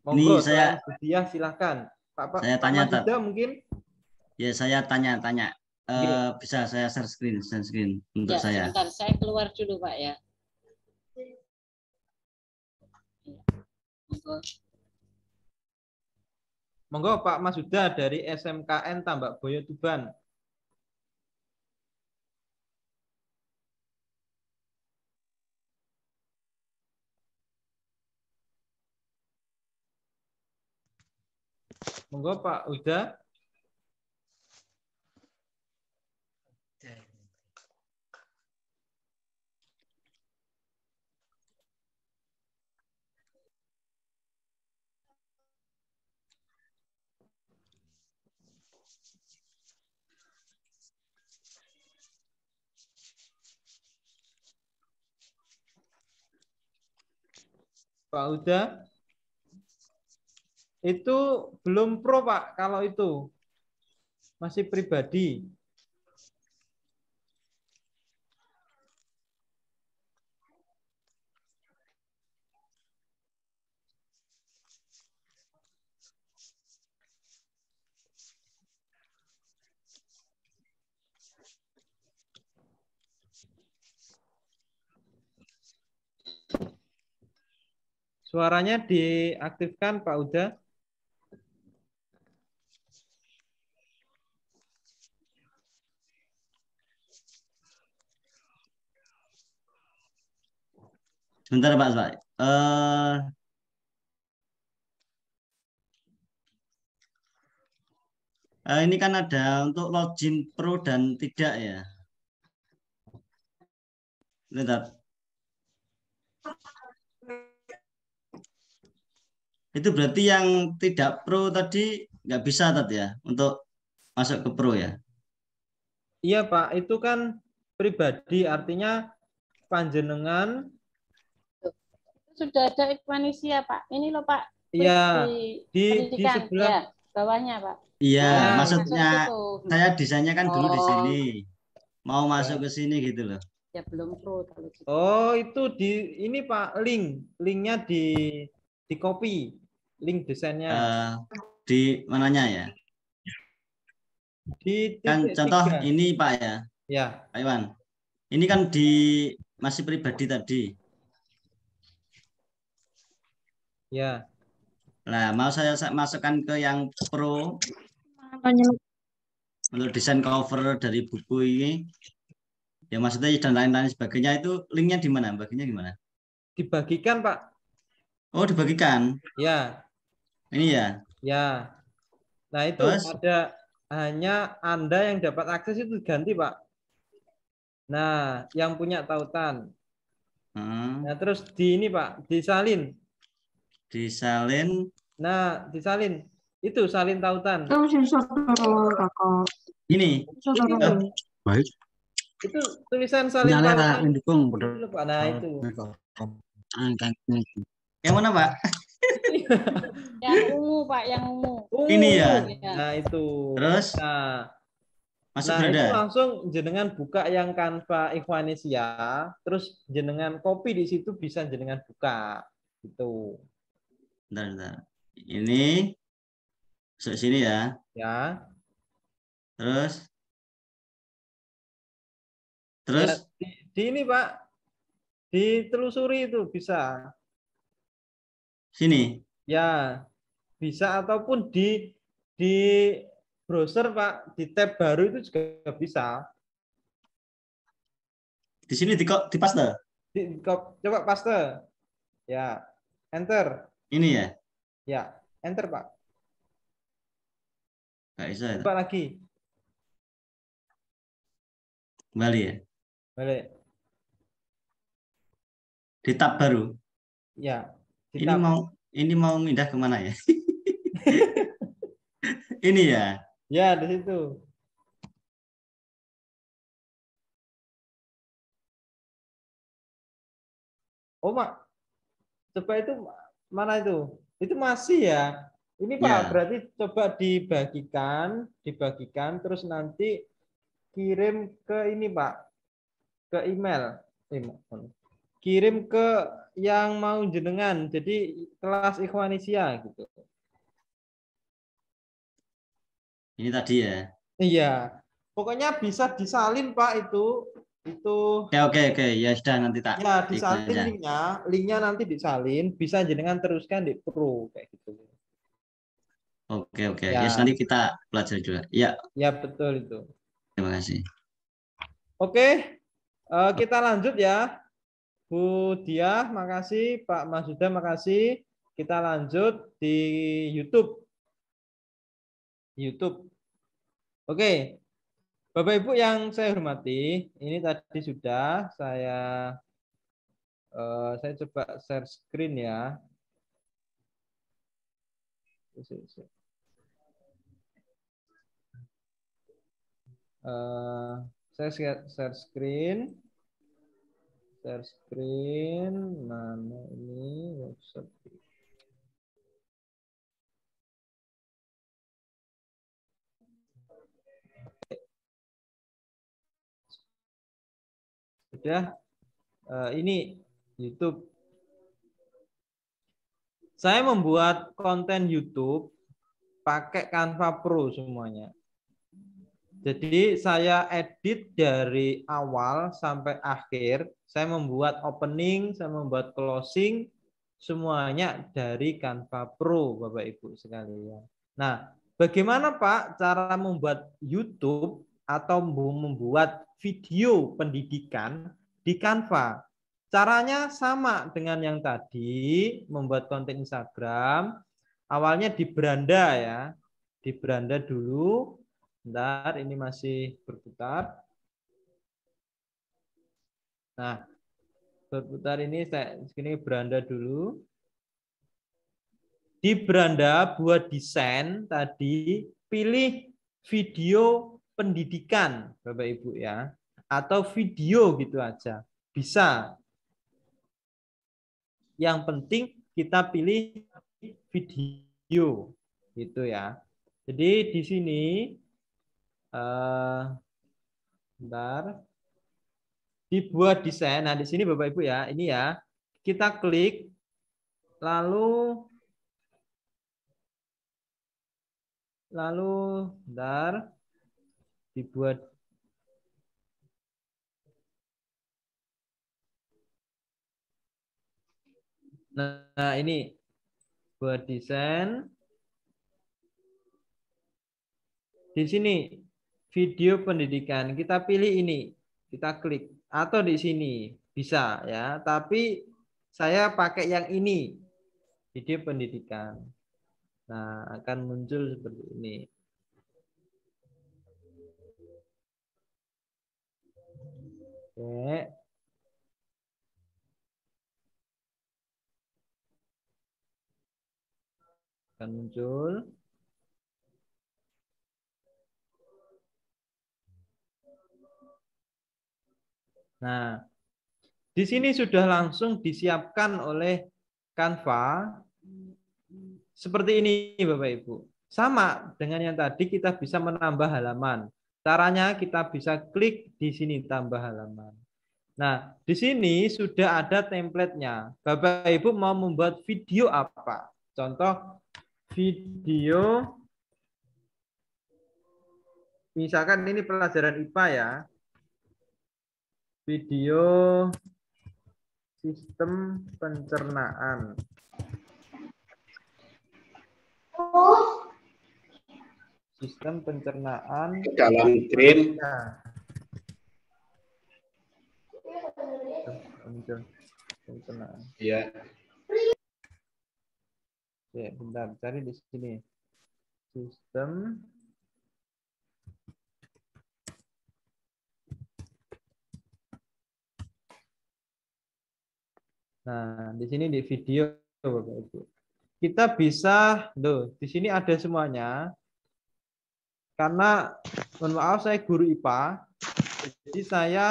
Monggo, saya Budiah, silahkan. Saya tanya, Pak Majuda mungkin? Ya, saya tanya. Bisa saya share screen untuk ya, saya. Sebentar, saya keluar dulu Pak ya. Monggo Pak Majuda dari SMKN Tambak Boyo Tuban. Monggo Pak Uda. Pak Uda, itu belum pro Pak, kalau itu masih pribadi. Suaranya diaktifkan Pak Uda. Sebentar Pak. Ini kan ada untuk login pro dan tidak ya. Bentar. Itu berarti yang tidak pro tadi nggak bisa tadi ya untuk masuk ke pro ya? Iya Pak, itu kan pribadi, artinya panjenengan. Sudah ada Ekmanisia Pak. Ini loh Pak. Iya, di sebelah ya, bawahnya Pak. Iya, nah, maksudnya saya desainnya kan dulu di sini. Mau masuk ke sini gitu loh. Ya belum pro kalau gitu. Oh, itu di ini Pak, linknya di copy. link desainnya. Di mananya ya? Di Kan titik contoh 3. ini Pak ya, Ya. Pak Iwan. Ini kan di masih pribadi tadi. Ya. Nah, mau saya masukkan ke yang pro untuk desain cover dari buku ini. Ya maksudnya dan lain-lain sebagainya itu linknya di mana? Baginya gimana? Dibagikan, Pak. Oh, dibagikan. Ya. Ini ya. Ya. Nah, itu Terus? ada hanya Anda yang dapat akses itu ganti, Pak. Nah, yang punya tautan. Nah, terus di ini, Pak, disalin. Disalin. Nah, disalin. Itu salin tautan. Ini. Baik. Itu tulisan salin tautan. Nah, itu. Yang mana, Pak? Yang ungu, Pak, yang ungu. Ini ya. Nah, itu. Terus? Nah, itu langsung jenengan buka yang Canva Ikhwanisia, terus jenengan copy di situ bisa jenengan buka. Gitu. Bentar. Ini masuk sini ya. Ya. Terus? Ya, di ini, Pak. Ditelusuri itu bisa. Sini. Ya, bisa ataupun di browser, Pak, di tab baru itu juga bisa. Di sini di paste. Coba paste. Ya, enter. Ini ya. Ya, enter, Pak. Nggak bisa ya. Coba lagi. Kembali ya. Balik. Di tab baru. Ya. Ini mau pindah kemana ya? Ini ya. Ya, di situ. Oh, Mak. Coba itu mana itu? Itu masih ya. Ini Pak, berarti coba dibagikan terus nanti kirim ke ini, Pak. Ke email. Kirim ke yang mau jenengan. Jadi kelas Ikhwanisia gitu. Ini tadi ya. Iya. Pokoknya bisa disalin, Pak, itu. Oke. Ya sudah nanti tak. Ya, disalin linknya nanti disalin, bisa jenengan teruskan di Pro kayak gitu. Oke. Ya, nanti kita pelajari juga. Ya. Ya, betul itu. Terima kasih. Oke, kita lanjut ya. Bu Diah, makasih. Pak Masuda, makasih. Kita lanjut di YouTube. Oke. Bapak Ibu yang saya hormati, ini tadi sudah saya coba share screen ya. Saya share screen. Mana ini website? Sudah. Ini YouTube. Saya membuat konten YouTube pakai Canva Pro semuanya. Jadi saya edit dari awal sampai akhir. Saya membuat opening, saya membuat closing, semuanya dari Canva Pro, Bapak Ibu sekalian. Nah, bagaimana Pak cara membuat YouTube atau membuat video pendidikan di Canva? Caranya sama dengan yang tadi, membuat konten Instagram. Awalnya di beranda ya. Di beranda dulu. Bentar, ini masih berputar. Nah, berputar ini saya segini beranda dulu. Di beranda buat desain tadi, pilih video pendidikan, Bapak Ibu ya. Atau video gitu aja. Bisa. Yang penting kita pilih video gitu ya. Jadi di sini bentar. Dibuat desain. Nah, di sini Bapak Ibu ya, ini ya. Kita klik lalu Lalu bentar dibuat nah ini buat desain. Di sini video pendidikan, kita pilih ini, kita klik atau di sini bisa ya, tapi saya pakai yang ini, video pendidikan. Nah, akan muncul seperti ini. Oke. Akan muncul. Nah, di sini sudah langsung disiapkan oleh Canva seperti ini, Bapak Ibu. Sama dengan yang tadi, kita bisa menambah halaman. Caranya kita bisa klik di sini tambah halaman. Nah, di sini sudah ada template-nya. Bapak Ibu mau membuat video apa? Contoh video, misalkan ini pelajaran IPA ya. Video sistem pencernaan. Sistem pencernaan dalam green. Pencernaan. Iya. Ya, bentar, cari di sini. Sistem Nah, di sini di video Bapak Ibu. Kita bisa, di sini ada semuanya. Karena mohon maaf saya guru IPA, jadi saya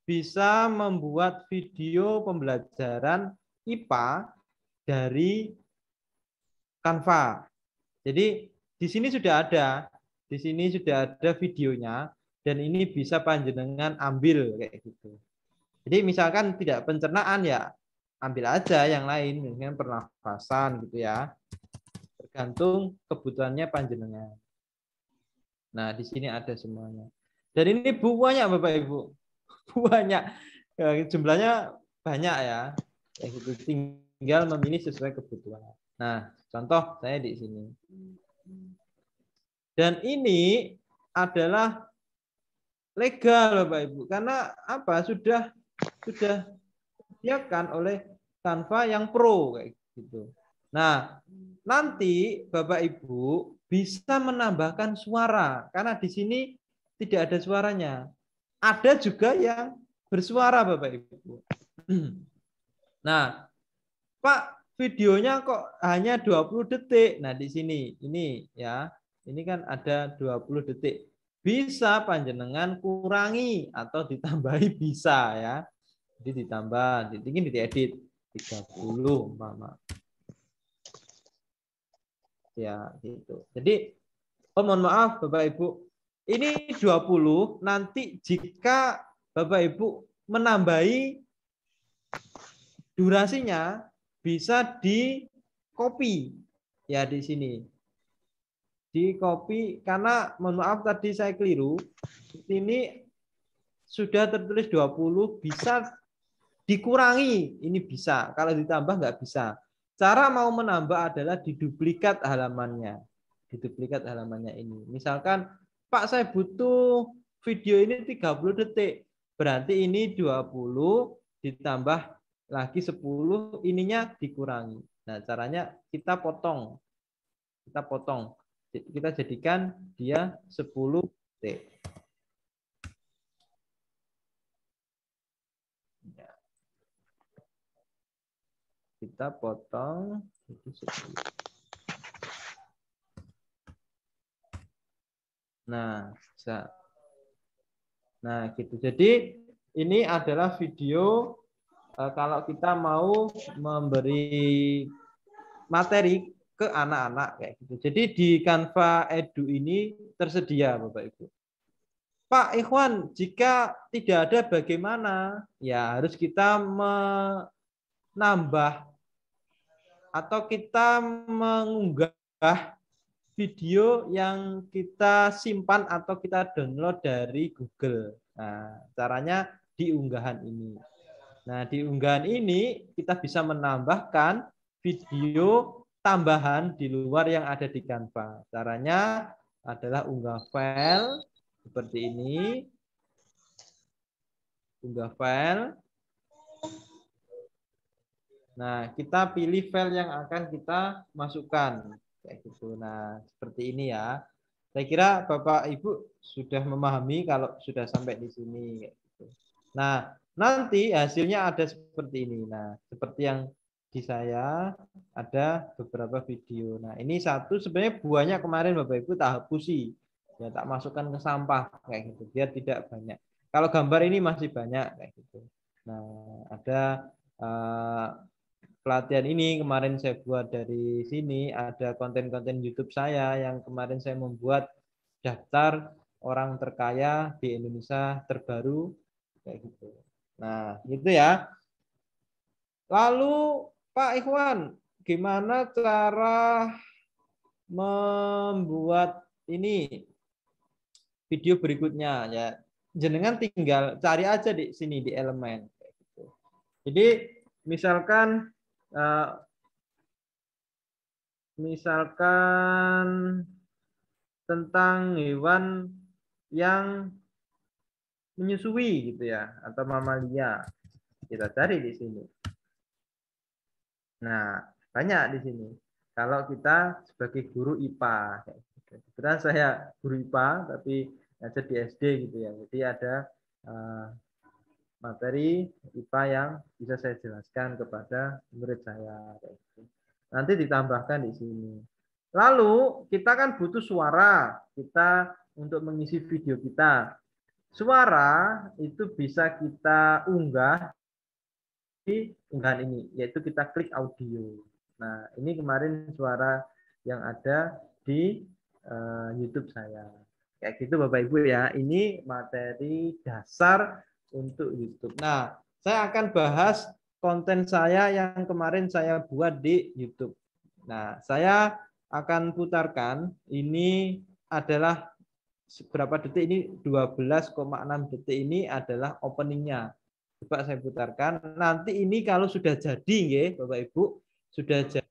bisa membuat video pembelajaran IPA dari Canva. Jadi di sini sudah ada videonya, dan ini bisa panjenengan ambil kayak gitu. Jadi misalkan tidak pencernaan ya ambil aja yang lain, misalnya pernafasan gitu ya. Tergantung kebutuhannya panjenengan. Nah, di sini ada semuanya. Dan ini banyak Bapak Ibu. Banyak. Jumlahnya banyak ya. Gitu. Tinggal memilih sesuai kebutuhan. Nah, contoh saya di sini. Dan ini adalah legal Bapak Ibu. Karena apa? Sudah disediakan oleh Canva yang pro kayak gitu. Nah, nanti Bapak Ibu bisa menambahkan suara karena di sini tidak ada suaranya. Ada juga yang bersuara Bapak Ibu. Nah, Pak, videonya kok hanya 20 detik. Nah, di sini ini ya. Ini kan ada 20 detik. Bisa panjenengan kurangi atau ditambahi bisa ya. Jadi ditambah, ini diedit 30 umpama. Ya, gitu. Jadi mohon maaf Bapak Ibu, ini 20, nanti jika Bapak Ibu menambahi durasinya bisa di copy ya di sini. Di copy karena mohon maaf tadi saya keliru. Ini sudah tertulis 20, bisa dikurangi, ini bisa. Kalau ditambah nggak bisa. Cara mau menambah adalah diduplikat halamannya. Diduplikat halamannya ini. Misalkan, Pak saya butuh video ini 30 detik. Berarti ini 20 ditambah lagi 10, ininya dikurangi. Nah, caranya kita potong. Kita jadikan dia 10 detik. Kita potong itu 10. Nah, bisa. Nah, gitu. Jadi ini adalah video kalau kita mau memberi materi ke anak-anak kayak gitu. Jadi di Canva Edu ini tersedia Bapak Ibu. Pak Ikhwan, jika tidak ada bagaimana? Ya harus kita menambah atau kita mengunggah video yang kita simpan atau kita download dari Google. Nah, caranya di unggahan ini. Nah, di unggahan ini kita bisa menambahkan video tambahan di luar yang ada di Canva. Caranya adalah unggah file seperti ini. Unggah file. Nah, kita pilih file yang akan kita masukkan. Kayak gitu. Nah, seperti ini ya. Saya kira Bapak Ibu sudah memahami kalau sudah sampai di sini. Kayak gitu. Nah, nanti hasilnya ada seperti ini. Nah, seperti yang di saya ada beberapa video. Nah, ini satu sebenarnya buahnya kemarin Bapak Ibu tak hapusi. Ya, tak masukkan ke sampah kayak gitu biar tidak banyak. Kalau gambar ini masih banyak kayak gitu. Nah, ada pelatihan ini kemarin saya buat dari sini, ada konten-konten YouTube saya yang kemarin saya membuat daftar orang terkaya di Indonesia terbaru kayak gitu. Nah, gitu ya. Lalu Pak Ikhwan, gimana cara membuat ini video berikutnya ya? Jenengan tinggal cari aja di sini di elemen kayak gitu. Jadi misalkan tentang hewan yang menyusui gitu ya atau mamalia, kita cari di sini. Nah, banyak di sini. Kalau kita sebagai guru IPA, kebetulan saya guru IPA tapi ngajar di SD gitu ya. Jadi ada materi IPA yang bisa saya jelaskan kepada murid saya. Nanti ditambahkan di sini. Lalu kita kan butuh suara kita untuk mengisi video kita. Suara itu bisa kita unggah di unggahan ini, yaitu kita klik audio. Nah, ini kemarin suara yang ada di YouTube saya. Kayak gitu Bapak Ibu ya. Ini materi dasar untuk YouTube. Nah, saya akan bahas konten saya yang kemarin saya buat di YouTube. Nah, saya akan putarkan. Ini adalah berapa detik ini? 12,6 detik ini adalah openingnya. Coba saya putarkan. Nanti ini kalau sudah jadi, ya, Bapak Ibu, sudah jadi.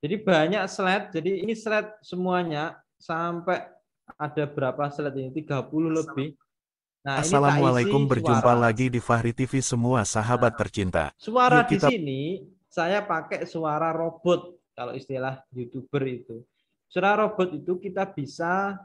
Jadi banyak slide, jadi ini slide semuanya sampai ada berapa slide ini? 30 lebih. Nah, Assalamualaikum, ini berjumpa lagi di Fahri TV semua sahabat tercinta. Suara di sini saya pakai suara robot kalau istilah YouTuber itu. Suara robot itu kita bisa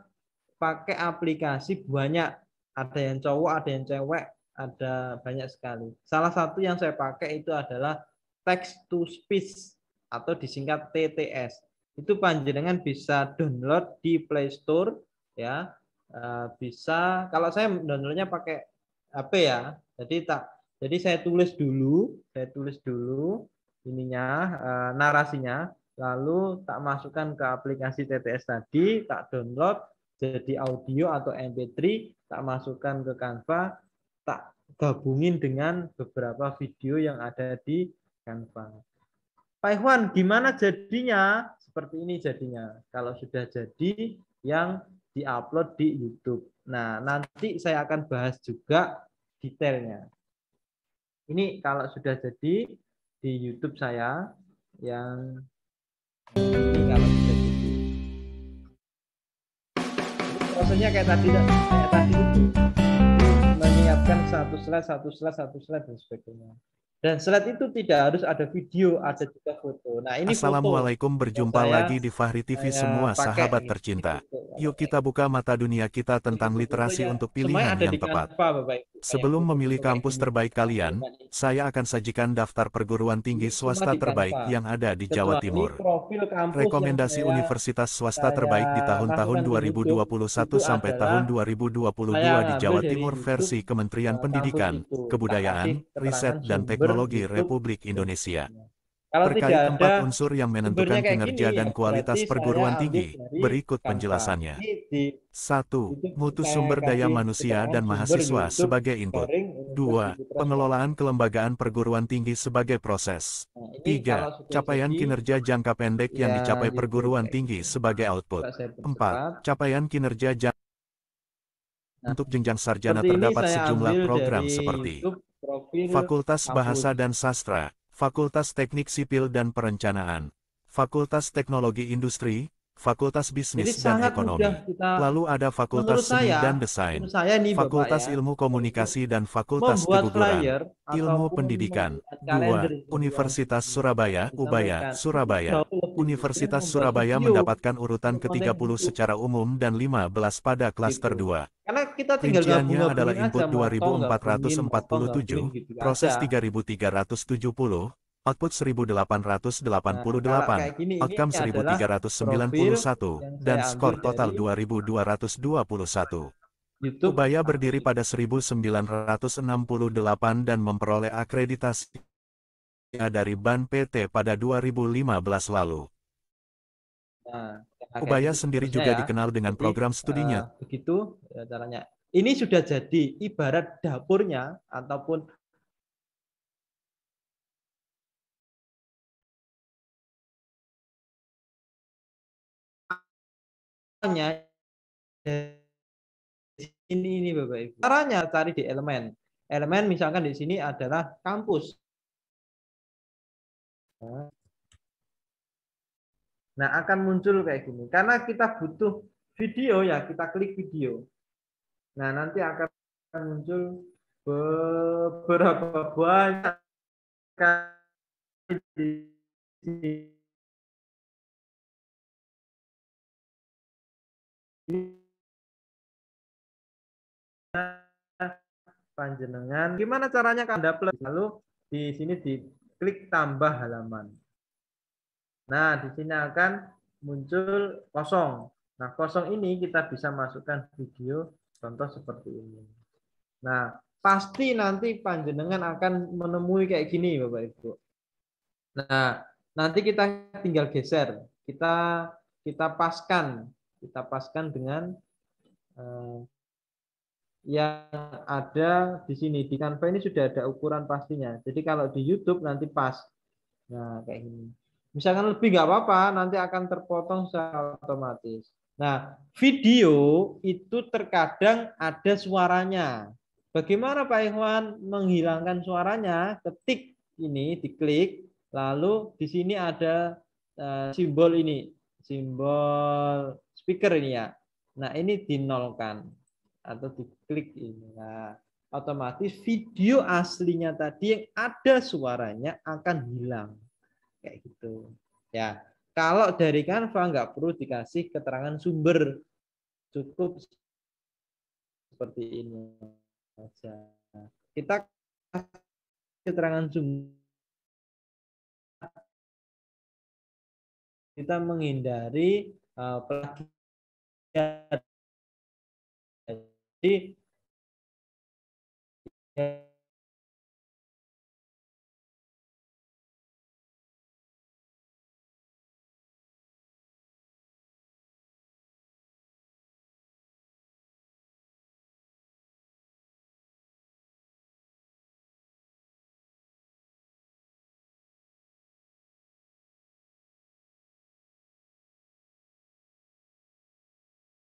pakai aplikasi banyak. Ada yang cowok, ada yang cewek, ada banyak sekali. Salah satu yang saya pakai itu adalah text to speech atau disingkat TTS. Itu panjenengan bisa download di Play Store ya. Bisa, kalau saya downloadnya pakai HP ya. Jadi saya tulis dulu ininya narasinya, lalu tak masukkan ke aplikasi TTS tadi, tak download jadi audio atau MP3, tak masukkan ke Canva, tak gabungin dengan beberapa video yang ada di Canva. Pak Ikhwan, gimana jadinya? Seperti ini jadinya. Kalau sudah jadi yang diupload di YouTube. Nah, nanti saya akan bahas juga detailnya. Ini kalau sudah jadi di YouTube saya yang ini kalau sudah jadi. Prosesnya kayak tadi itu menyiapkan satu slide dan sebagainya. Dan slide itu tidak harus ada video, ada juga foto. Nah, ini Assalamualaikum, berjumpa lagi di Fahri TV semua sahabat tercinta. Yuk kita buka mata dunia kita tentang literasi untuk pilihan yang tepat. Sebelum memilih kampus terbaik kalian, saya akan sajikan daftar perguruan tinggi swasta terbaik yang ada di Jawa Timur. Rekomendasi universitas swasta terbaik di tahun-tahun 2021 sampai tahun 2022 di Jawa Timur versi Kementerian Pendidikan, Kebudayaan, Riset dan Teknologi Republik Indonesia. Kalau Terkait tidak 4 ada unsur yang menentukan sumbernya kayak kinerja gini, dan ya kualitas berarti perguruan saya ambil tinggi, dari berikut Canva. penjelasannya. Ini di 1. YouTube Mutu saya sumber daya kasih manusia keterangan dan sumber mahasiswa YouTube sebagai input. garing 2. Universitas Pengelolaan kelembagaan perguruan tinggi sebagai proses. Nah, ini kalau 3. sudah Capaian jadi, kinerja jangka pendek yang ya dicapai YouTube perguruan kayak tinggi gini. sebagai output. Coba saya 4. percepat. Capaian kinerja Nah, untuk jenjang sarjana seperti ini terdapat saya sejumlah ambil program dari seperti YouTube profil Fakultas Bahasa kampus. dan Sastra, Fakultas Teknik Sipil dan Perencanaan, Fakultas Teknologi Industri, Fakultas Jadi Bisnis dan sangat Ekonomi. mudah kita, Lalu ada Fakultas Seni dan Desain, menurut saya nih Bapak Fakultas ya, Ilmu untuk Komunikasi dan Fakultas membuat Keguguran, flyer Ilmu ataupun Pendidikan. membuat 2. kalender yang Universitas Surabaya, Ubaya, disampaikan, itu Surabaya. jauh lebih Universitas mudah membuat Surabaya video mendapatkan urutan untuk konten ke-30 YouTube secara umum dan 15 pada klaster gitu. 2. Karena kita tinggal Rinciannya adalah gabung-gabungin aja, input motong gabungin 2447, gitu proses aja. 3370, output 1888, Nah, kalau kayak gini ini outcome adalah 1391, yang dan saya skor ambil total dari 2221. YouTube. Ubaya berdiri pada 1968 dan memperoleh akreditasi dari BAN PT pada 2015 lalu. Nah, Ubaya gitu sendiri seterusnya juga ya. dikenal dengan Jadi, program studinya. begitu ya, caranya. Ini sudah jadi ibarat dapurnya ataupun ini Bapak Ibu. Caranya cari di elemen. Elemen misalkan di sini adalah kampus. Nah, akan muncul kayak gini. Karena kita butuh video ya, kita klik video. Nah, nanti akan muncul beberapa banyak di sini. Panjenengan gimana caranya Anda plus, lalu di sini diklik tambah halaman. Nah, di sini akan muncul kosong. Nah, kosong ini kita bisa masukkan video contoh seperti ini. Nah, pasti nanti panjenengan akan menemui kayak gini Bapak Ibu. Nah, nanti kita tinggal geser. Kita paskan dengan yang ada di sini. Di Canva ini sudah ada ukuran pastinya. Jadi kalau di YouTube nanti pas. Nah, kayak gini. Misalkan lebih nggak apa-apa, nanti akan terpotong secara otomatis. Nah, video itu terkadang ada suaranya. Bagaimana Pak Ikhwan menghilangkan suaranya? Ketik ini, diklik, lalu di sini ada simbol ini, simbol speaker ini ya. Nah, ini dinolkan atau diklik ini. Nah, otomatis video aslinya tadi yang ada suaranya akan hilang. Kayak gitu. Ya, kalau dari Canva nggak perlu dikasih keterangan sumber, cukup seperti ini saja. Kita kasih keterangan sumber, kita menghindari plagiat. Jadi